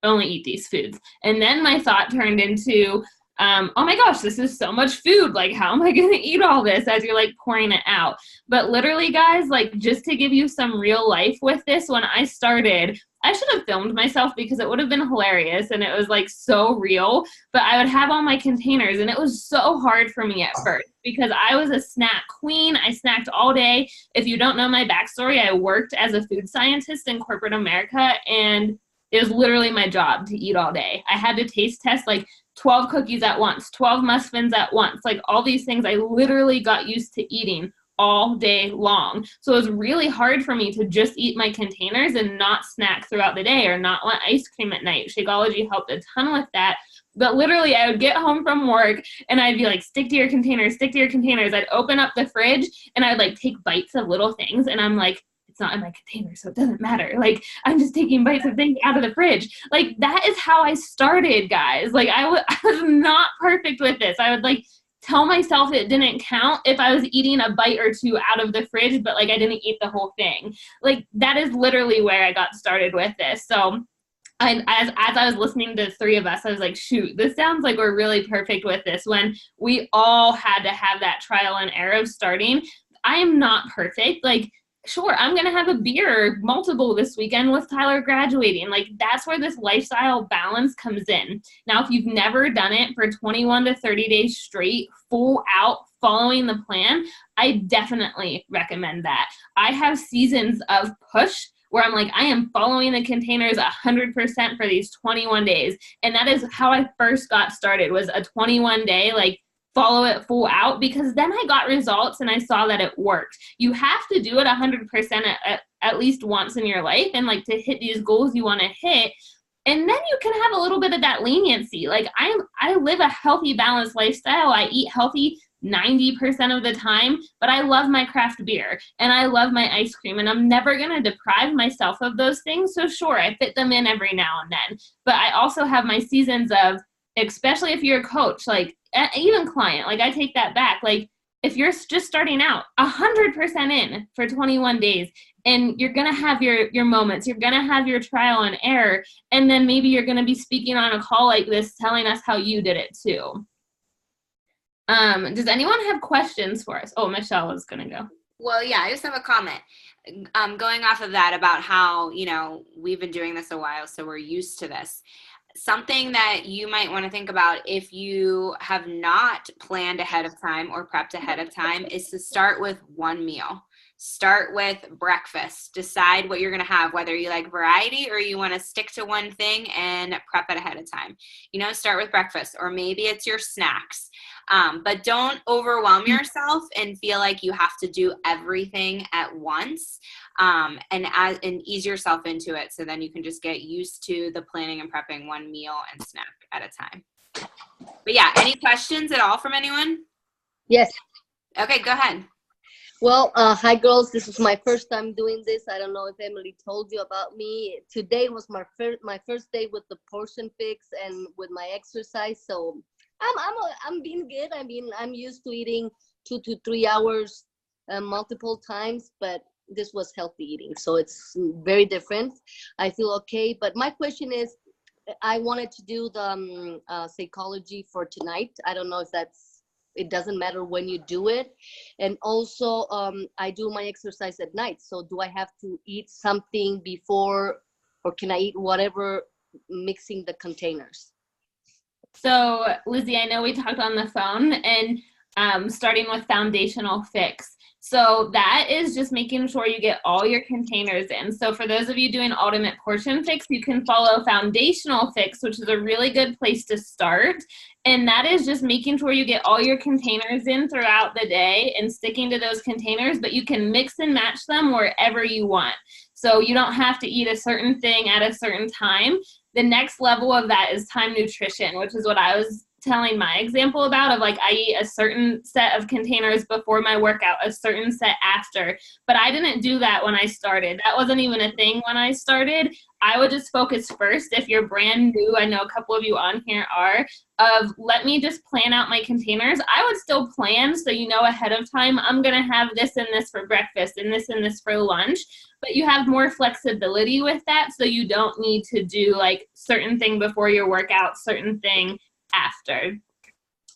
only eat these foods? And then my thought turned into, oh my gosh, this is so much food. Like, how am I going to eat all this as you're like pouring it out? But literally, guys, like, just to give you some real life with this, when I started, I should have filmed myself because it would have been hilarious and it was like so real, but I would have all my containers and it was so hard for me at first because I was a snack queen. I snacked all day. If you don't know my backstory, I worked as a food scientist in corporate America and it was literally my job to eat all day. I had to taste test like 12 cookies at once, 12 muffins at once, like all these things I literally got used to eating all day long. So it was really hard for me to just eat my containers and not snack throughout the day or not want ice cream at night. Shakeology helped a ton with that. But literally I would get home from work and I'd be like, stick to your containers, stick to your containers. I'd open up the fridge and I'd like take bites of little things and I'm like, it's not in my container, so it doesn't matter. Like, I'm just taking bites of things out of the fridge. Like, that is how I started, guys. Like, I was not perfect with this. I would, like, tell myself it didn't count if I was eating a bite or two out of the fridge, but, like, I didn't eat the whole thing. Like, that is literally where I got started with this. So, as I was listening to the three of us, I was like, shoot, this sounds like we're really perfect with this when we all had to have that trial and error of starting. I am not perfect. Like, sure, I'm going to have a beer, multiple this weekend with Tyler graduating. Like, that's where this lifestyle balance comes in. Now, if you've never done it for 21 to 30 days straight, full out, following the plan, I definitely recommend that. I have seasons of push where I'm like, I am following the containers 100% for these 21 days. And that is how I first got started, was a 21-day, like, follow it full out, because then I got results and I saw that it worked. You have to do it 100% at least once in your life, and like to hit these goals you want to hit. And then you can have a little bit of that leniency. Like, I live a healthy, balanced lifestyle. I eat healthy 90% of the time, but I love my craft beer and I love my ice cream, and I'm never going to deprive myself of those things. So sure, I fit them in every now and then, but I also have my seasons of, especially if you're a coach, like even client, like I take that back. Like, if you're just starting out 100% in for 21 days, and you're going to have your moments, you're going to have your trial and error, and then maybe you're going to be speaking on a call like this, telling us how you did it too. Does anyone have questions for us? Oh, Michelle was going to go. Well, yeah, I just have a comment. Going off of that about how, we've been doing this a while, so we're used to this. Something that you might want to think about if you have not planned ahead of time or prepped ahead of time is to start with one meal. Start with breakfast. Decide what you're going to have, whether you like variety or you want to stick to one thing and prep it ahead of time. Start with breakfast, or maybe it's your snacks. But don't overwhelm yourself and feel like you have to do everything at once, and ease yourself into it, so then you can just get used to the planning and prepping one meal and snack at a time. But yeah, any questions at all from anyone? Yes. Okay, go ahead. Well, hi girls. This is my first time doing this. I don't know if Emily told you about me. Today was my first day with the portion fix and with my exercise. So I'm being good. I mean, I'm used to eating 2 to 3 hours multiple times, but this was healthy eating, so it's very different. I feel okay. But my question is, I wanted to do the psychology for tonight. I don't know if it doesn't matter when you do it. And also, I do my exercise at night. So do I have to eat something before, or can I eat whatever mixing the containers? So, Lizzie, I know we talked on the phone, and starting with foundational fix. So that is just making sure you get all your containers in. So for those of you doing ultimate portion fix, you can follow foundational fix, which is a really good place to start. And that is just making sure you get all your containers in throughout the day and sticking to those containers, but you can mix and match them wherever you want. So you don't have to eat a certain thing at a certain time. The next level of that is time nutrition, which is what I was telling my example about, of like I eat a certain set of containers before my workout, a certain set after. But I didn't do that when I started. That wasn't even a thing when I started. I would just focus first, if you're brand new, I know a couple of you on here are, of let me just plan out my containers. I would still plan so you know ahead of time, I'm going to have this and this for breakfast and this for lunch. But you have more flexibility with that, so you don't need to do like certain thing before your workout, certain thing after.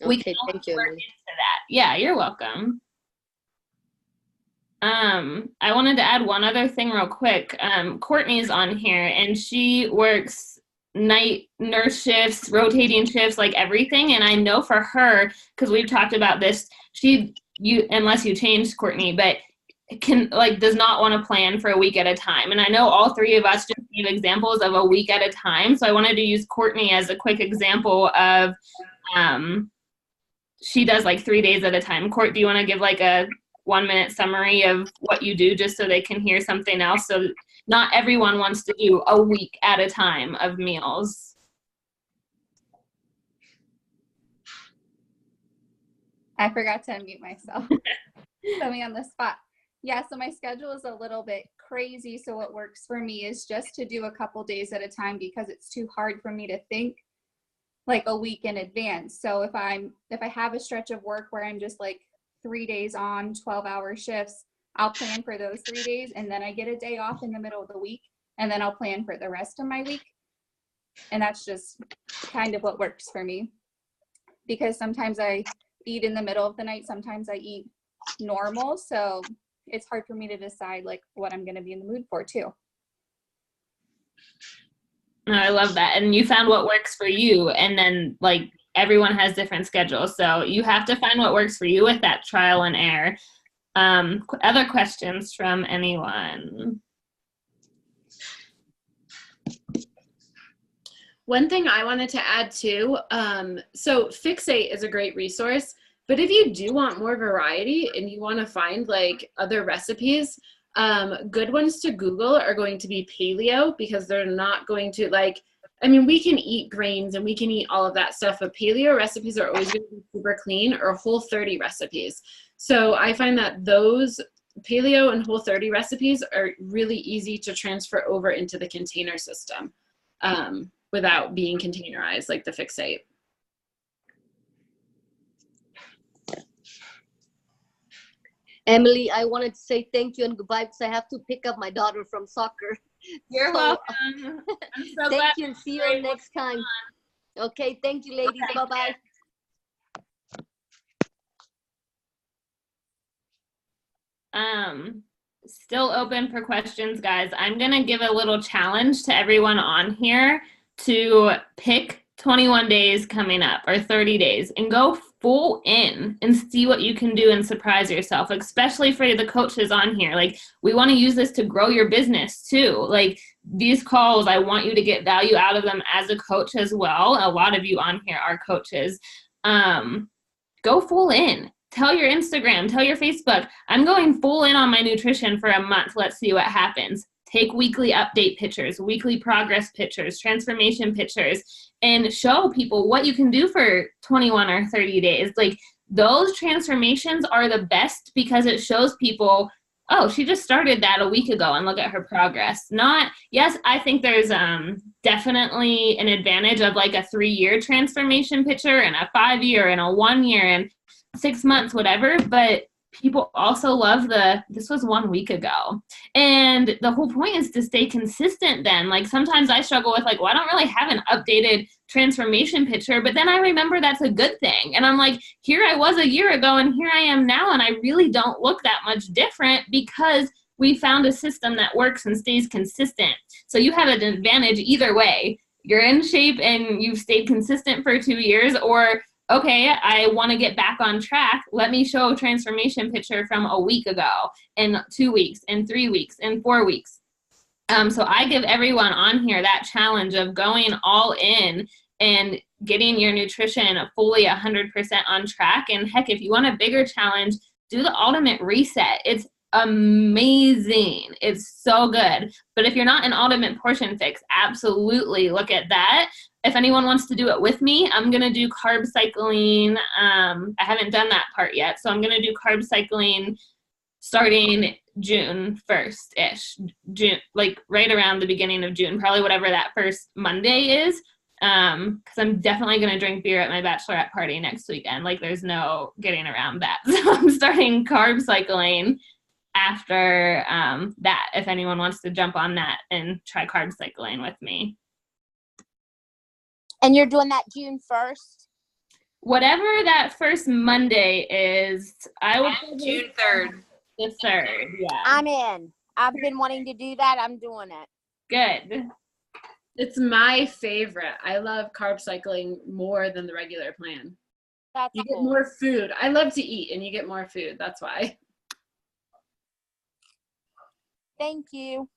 We Okay, can thank you. work into that. Yeah, you're welcome. I wanted to add one other thing real quick. Courtney's on here, and she works night nurse shifts, rotating shifts, like everything. And I know for her, because we've talked about this, unless you changed, Courtney, but does not want to plan for a week at a time. And I know all three of us just gave examples of a week at a time. So I wanted to use Courtney as a quick example of, she does like 3 days at a time. Court, do you want to give like a 1-minute summary of what you do, just so they can hear something else? So not everyone wants to do a week at a time of meals. I forgot to unmute myself. Put me on the spot. Yeah, so my schedule is a little bit crazy. So what works for me is just to do a couple days at a time, because it's too hard for me to think like a week in advance. So if I have a stretch of work where I'm just like 3 days on 12-hour shifts, I'll plan for those 3 days, and then I get a day off in the middle of the week, and then I'll plan for the rest of my week. And that's just kind of what works for me, because sometimes I eat in the middle of the night, sometimes I eat normal, so it's hard for me to decide like what I'm going to be in the mood for too. I love that. And you found what works for you, and then like everyone has different schedules, so you have to find what works for you with that trial and error. Other questions from anyone? One thing I wanted to add too, so Fixate is a great resource, but if you do want more variety and you want to find like other recipes, good ones to Google are going to be paleo, because they're not going to we can eat grains and we can eat all of that stuff, but paleo recipes are always going to be super clean, or Whole30 recipes. So I find that those paleo and Whole30 recipes are really easy to transfer over into the container system without being containerized like the Fixate. Emily, I wanted to say thank you and goodbye, because I have to pick up my daughter from soccer. You're welcome. I'm so glad. Thank you, and see you next time. Okay, thank you, ladies. Okay. Bye-bye. Still open for questions, guys. I'm gonna give a little challenge to everyone on here to pick 21 days coming up, or 30 days, and go full in and see what you can do and surprise yourself, especially for the coaches on here. Like, we want to use this to grow your business too. Like, these calls, I want you to get value out of them as a coach as well. A lot of you on here are coaches. Go full in. Tell your Instagram, tell your Facebook, I'm going full in on my nutrition for a month. Let's see what happens. Take weekly update pictures, weekly progress pictures, transformation pictures, and show people what you can do for 21 or 30 days. Like, those transformations are the best because it shows people, oh, she just started that a week ago and look at her progress. Yes, I think there's definitely an advantage of like a 3-year transformation picture and a 5-year and a 1 year and 6 months, whatever, but people also love this was 1 week ago. And the whole point is to stay consistent then. Like sometimes I struggle with like, well, I don't really have an updated transformation picture, but then I remember that's a good thing. And I'm like, here I was a year ago and here I am now, and I really don't look that much different because we found a system that works and stays consistent. So you have an advantage either way. You're in shape and you've stayed consistent for 2 years, or okay, I want to get back on track. Let me show a transformation picture from a week ago, in 2 weeks, in 3 weeks, in 4 weeks. So I give everyone on here that challenge of going all in and getting your nutrition fully 100% on track. And heck, if you want a bigger challenge, do the Ultimate Reset. It's amazing. It's so good. But if you're not an Ultimate Portion Fix, absolutely look at that. If anyone wants to do it with me, I'm going to do carb cycling. I haven't done that part yet. So I'm going to do carb cycling starting June 1st-ish. June, like right around the beginning of June, probably whatever that first Monday is. Because I'm definitely going to drink beer at my bachelorette party next weekend. Like there's no getting around that. So I'm starting carb cycling after that, if anyone wants to jump on that and try carb cycling with me. And you're doing that June 1st? Whatever that first Monday is, I would June 3rd. The 3rd, yeah. I'm in. I've been wanting to do that. I'm doing it. Good. It's my favorite. I love carb cycling more than the regular plan. That's you cool. get more food. I love to eat, and you get more food. That's why. Thank you.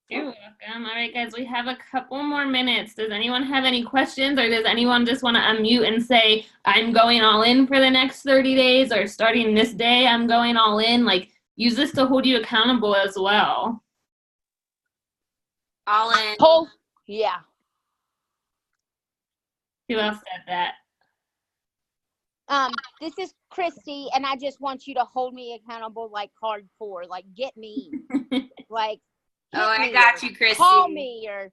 You're welcome. All right, guys, we have a couple more minutes. Does anyone have any questions, or does anyone just want to unmute and say, I'm going all in for the next 30 days, or starting this day, I'm going all in? Like, use this to hold you accountable as well. All in. Oh, yeah. Who else said that? This is Christy, and I just want you to hold me accountable like hardcore. Like, get me. Like, oh, I got you, Christy. Call me or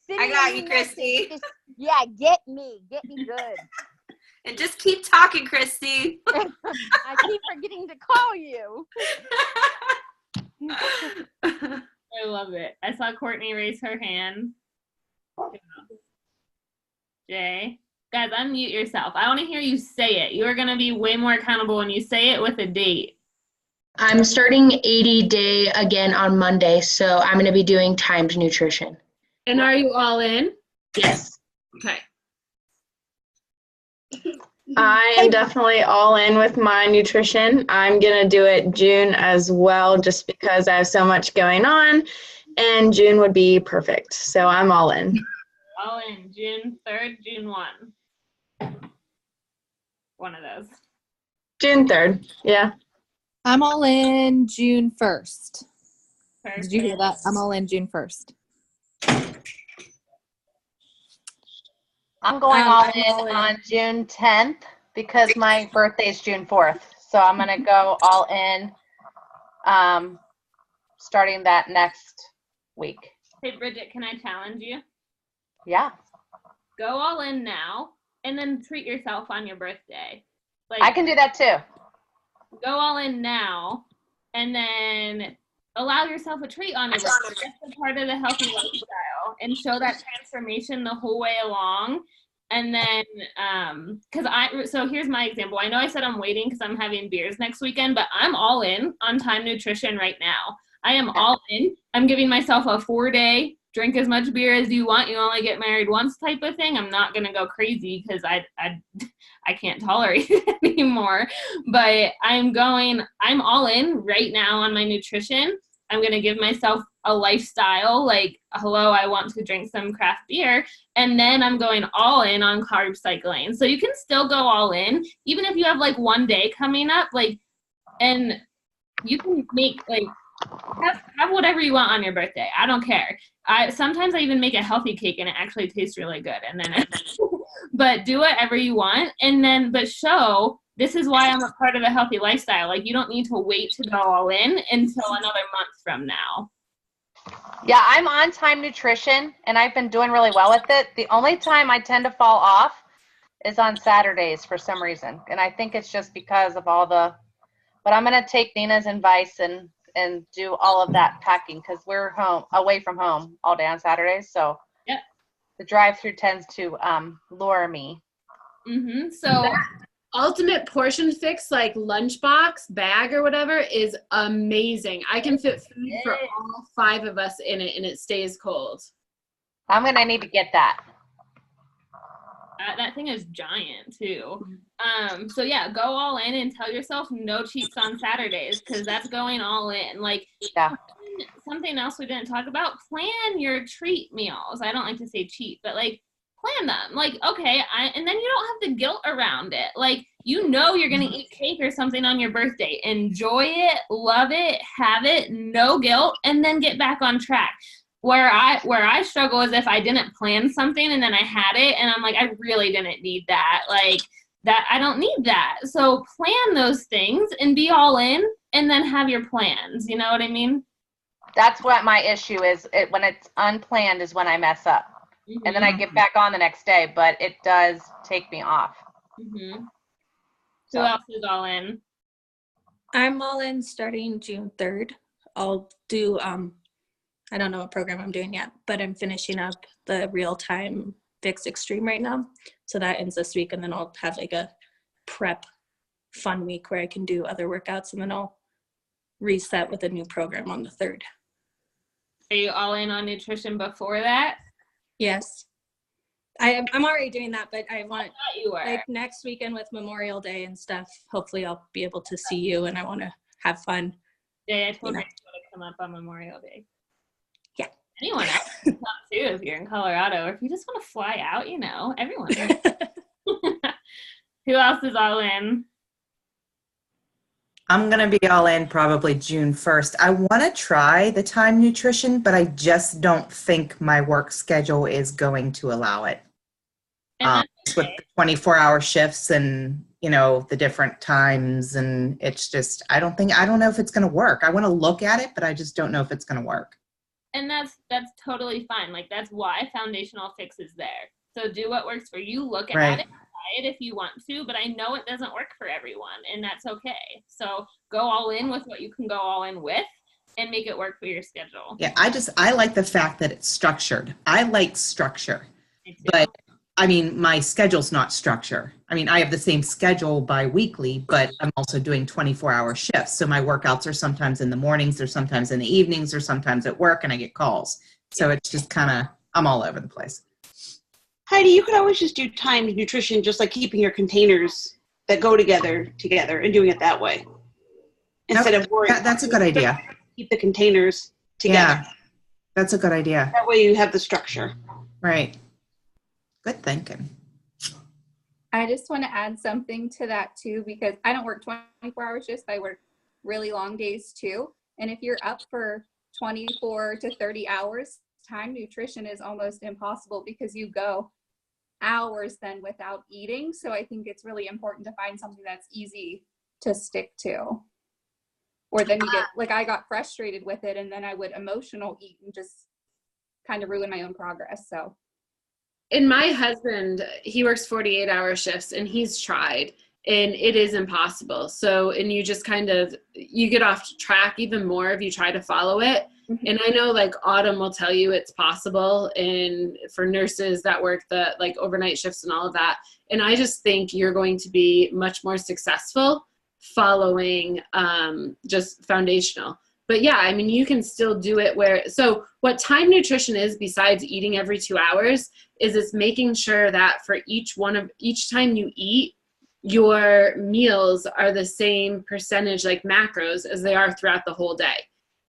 send me I got a you, message. Christy. Just, yeah, get me good. And just keep talking, Christy. I keep forgetting to call you. I love it. I saw Courtney raise her hand. Jay. Guys, unmute yourself. I want to hear you say it. You are going to be way more accountable when you say it with a date. I'm starting 80 day again on Monday, so I'm going to be doing timed nutrition. And are you all in? Yes. Okay. I am definitely all in with my nutrition. I'm going to do it June as well, just because I have so much going on, and June would be perfect. So I'm all in. All in. June 3rd, June 1. One of those. June 3rd, yeah. I'm all in June 1st. Perfect. Did you hear that? I'm all in June 1st. I'm going all in on June 10th because my birthday is June 4th. So I'm going to go all in starting that next week. Hey, Bridget, can I challenge you? Yeah. Go all in now and then treat yourself on your birthday. Like, I can do that too. Go all in now and then allow yourself a treat on your birthday. That's a part of the healthy lifestyle, and show that transformation the whole way along. And then, so here's my example. I know I said I'm waiting because I'm having beers next weekend, but I'm all in on time nutrition right now. I am all in. I'm giving myself a 4-day drink as much beer as you want. You only get married once type of thing. I'm not going to go crazy because I can't tolerate it anymore. But I'm all in right now on my nutrition. I'm going to give myself a lifestyle like, hello, I want to drink some craft beer. And then I'm going all in on carb cycling. So you can still go all in, even if you have like 1 day coming up, like, and you can make like, have whatever you want on your birthday. I don't care. Sometimes I even make a healthy cake and it actually tastes really good. And then, but do whatever you want. And then, but show this is why I'm a part of a healthy lifestyle. Like, you don't need to wait to go all in until another month from now. Yeah, I'm on Time Nutrition, and I've been doing really well with it. The only time I tend to fall off is on Saturdays for some reason. And I think it's just because of all the, but I'm going to take Nina's advice and do all of that packing, because we're away from home all day on Saturdays. So yep. The drive-through tends to lure me. Mm-hmm. So Ultimate Portion Fix, like lunchbox bag or whatever, is amazing. I can fit food for all 5 of us in it, and it stays cold. I'm going to need to get that. That thing is giant too. So yeah, go all in and tell yourself no cheats on Saturdays, because that's going all in. Like, yeah. Something else we didn't talk about, plan your treat meals. I don't like to say cheat, but like, plan them. Like, okay, and then you don't have the guilt around it. Like, you know you're going to eat cake or something on your birthday. Enjoy it, love it, have it, no guilt, and then get back on track. Where I struggle is if I didn't plan something and then I had it and I'm like, I really didn't need that. Like, that, I don't need that. So plan those things and be all in, and then have your plans. You know what I mean? That's what my issue is. When it's unplanned is when I mess up. Mm-hmm. And then I get back on the next day, but it does take me off. Mm-hmm. Who else is all in? I'm all in starting June 3rd. I'll do, I don't know what program I'm doing yet, but I'm finishing up the Real-Time Fix Extreme right now. So that ends this week, and then I'll have like a prep fun week where I can do other workouts, and then I'll reset with a new program on the 3rd. Are you all in on nutrition before that? Yes. I'm already doing that, but I want you were. Like next weekend with Memorial Day and stuff, hopefully I'll be able to see you, and I want to have fun. Yeah, I told you to come up on Memorial Day. Yeah. Anyone else can come too if you're in Colorado, or if you just want to fly out, you know, everyone. Who else is all in? I'm going to be all in probably June 1st. I want to try the Time Nutrition, but I just don't think my work schedule is going to allow it. With the 24-hour shifts and, you know, the different times, and it's just, I don't know if it's going to work. I want to look at it, but I just don't know if it's going to work. And that's totally fine. Like, that's why Foundational Fix is there. So do what works for you. Look at it. If you want to, but I know it doesn't work for everyone, and that's okay. So go all in with what you can go all in with, and make it work for your schedule. Yeah, I like the fact that it's structured. I like structure, but I mean, my schedule's not structure. I mean, I have the same schedule bi-weekly, but I'm also doing 24-hour shifts. So my workouts are sometimes in the mornings, or sometimes in the evenings, or sometimes at work, and I get calls. So it's just kind of, I'm all over the place. Heidi, you could always just do timed nutrition, just like keeping your containers that go together and doing it that way. Instead of worrying. That's a good idea. Keep the containers together. Yeah, that's a good idea. That way you have the structure. Right. Good thinking. I just want to add something to that too, because I don't work 24-hour shifts. I work really long days too. And if you're up for 24 to 30 hours, time nutrition is almost impossible, because you go hours then without eating. So I think it's really important to find something that's easy to stick to. Or then you get, like, I got frustrated with it, and then I would emotional eat and just kind of ruin my own progress. So. And my husband, he works 48-hour shifts, and he's tried, and it is impossible. So, and you just kind of, you get off track even more if you try to follow it. And I know, like, Autumn will tell you it's possible, and for nurses that work the like overnight shifts and all of that. And I just think you're going to be much more successful following just foundational. But yeah, I mean, you can still do it where, so what time nutrition is, besides eating every 2 hours, is it's making sure that for each time you eat, your meals are the same percentage, like macros, as they are throughout the whole day.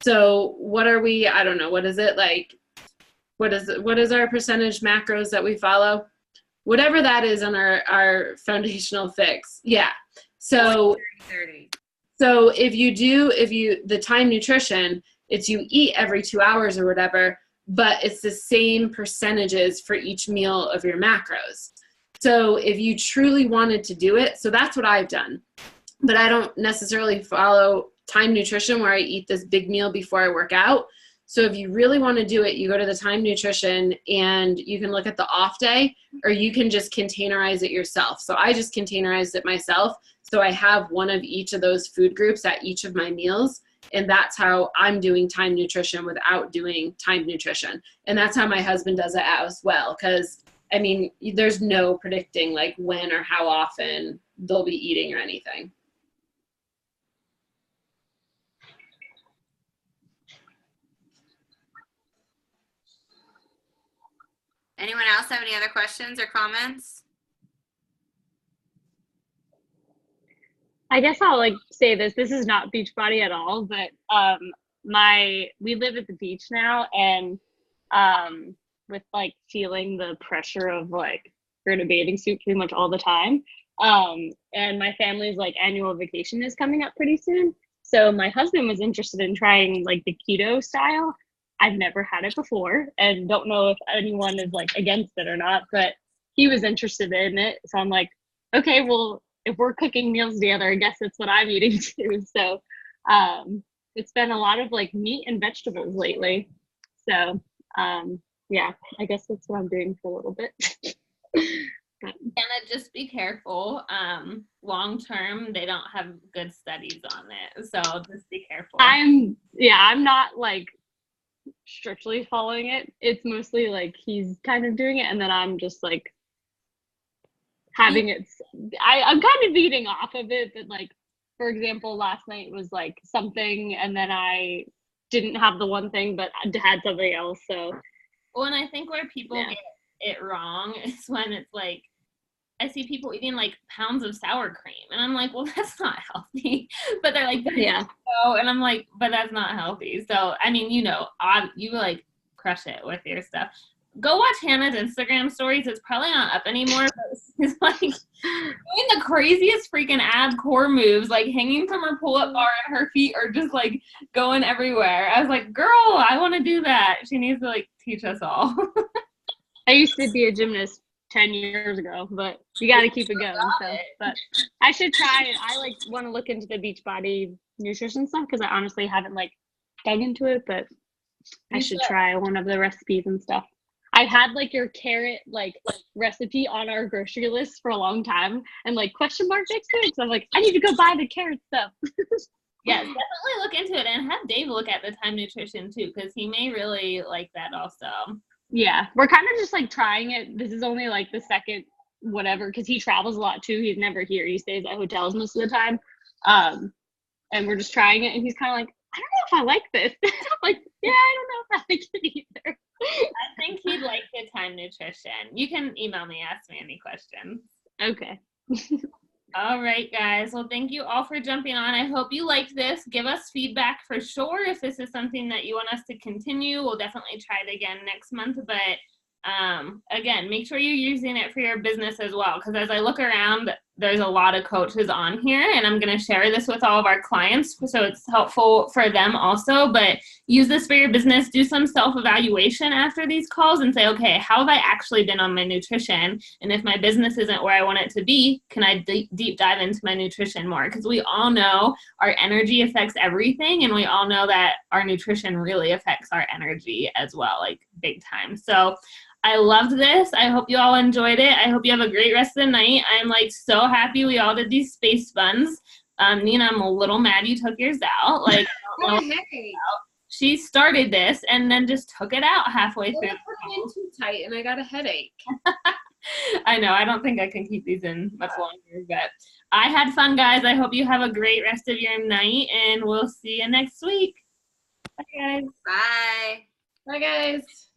So what are we, I don't know, what is it like, what is our percentage macros that we follow? Whatever that is on our foundational fix. Yeah. So 30. So if the time nutrition, it's you eat every 2 hours or whatever, but it's the same percentages for each meal of your macros. So if you truly wanted to do it, so that's what I've done. But I don't necessarily follow Time Nutrition where I eat this big meal before I work out. So if you really want to do it, you go to the Time Nutrition and you can look at the off day, or you can just containerize it yourself. So I just containerized it myself. So I have one of each of those food groups at each of my meals. And that's how I'm doing Time Nutrition without doing Time Nutrition. And that's how my husband does it as well. Because, I mean, there's no predicting like when or how often they'll be eating or anything. Anyone else have any other questions or comments? I guess I'll like say this. This is not Beachbody at all, but we live at the beach now, and with like feeling the pressure of like we're in a bathing suit pretty much all the time. And my family's like annual vacation is coming up pretty soon. So my husband was interested in trying like the keto style. I've never had it before and don't know if anyone is like against it or not, but he was interested in it. So I'm like, okay, well, if we're cooking meals together, I guess that's what I'm eating too. So it's been a lot of like meat and vegetables lately. So yeah, I guess that's what I'm doing for a little bit. Anna, just be careful. Long term, they don't have good studies on it. So just be careful. I'm not like strictly following it. It's mostly like he's kind of doing it, and then I'm just like having it. I'm kind of eating off of it, but like, for example, last night was like something, and then I didn't have the one thing, but I had something else. So, well, and I think where people get it wrong is when it's like, I see people eating like pounds of sour cream, and I'm like, well, that's not healthy. But they're like, yeah. And I'm like, but that's not healthy. So, I mean, you like crush it with your stuff. Go watch Hannah's Instagram stories. It's probably not up anymore, but she's like doing the craziest freaking ab core moves, like hanging from her pull-up bar, and her feet are just like going everywhere. I was like, girl, I want to do that. She needs to like teach us all. I used to be a gymnast 10 years ago, but you got to keep it going. So, but I should try it. I like want to look into the Beachbody nutrition stuff because I honestly haven't like dug into it, but I should try one of the recipes and stuff. I had like your carrot like recipe on our grocery list for a long time, and like question mark next to it. So I'm like, I need to go buy the carrot stuff. Yes, definitely look into it, and have Dave look at the Time Nutrition too, because he may really like that also. Yeah, we're kind of just like trying it. This is only like the second whatever, because he travels a lot too. He's never here. He stays at hotels most of the time. And we're just trying it, and he's kind of like, I don't know if I like this. I'm like, yeah, I don't know if I like it either. I think he'd like the Time Nutrition. You can email me, ask me any questions. Okay. All right, guys. Well, thank you all for jumping on. I hope you liked this. Give us feedback for sure. If this is something that you want us to continue, we'll definitely try it again next month. But again, make sure you're using it for your business as well. Because as I look around, there's a lot of coaches on here, and I'm going to share this with all of our clients so it's helpful for them also. But use this for your business. Do some self-evaluation after these calls and say, okay, how have I actually been on my nutrition? And if my business isn't where I want it to be, can I deep dive into my nutrition more? Because we all know our energy affects everything, and we all know that our nutrition really affects our energy as well, like big time. So I loved this. I hope you all enjoyed it. I hope you have a great rest of the night. I'm like so happy we all did these space buns. Nina, I'm a little mad you took yours out. Like, I don't know she started this and then just took it out halfway through. It in too tight and I got a headache. I know. I don't think I can keep these in much longer, but I had fun, guys. I hope you have a great rest of your night, and we'll see you next week. Bye, guys. Bye. Bye, guys.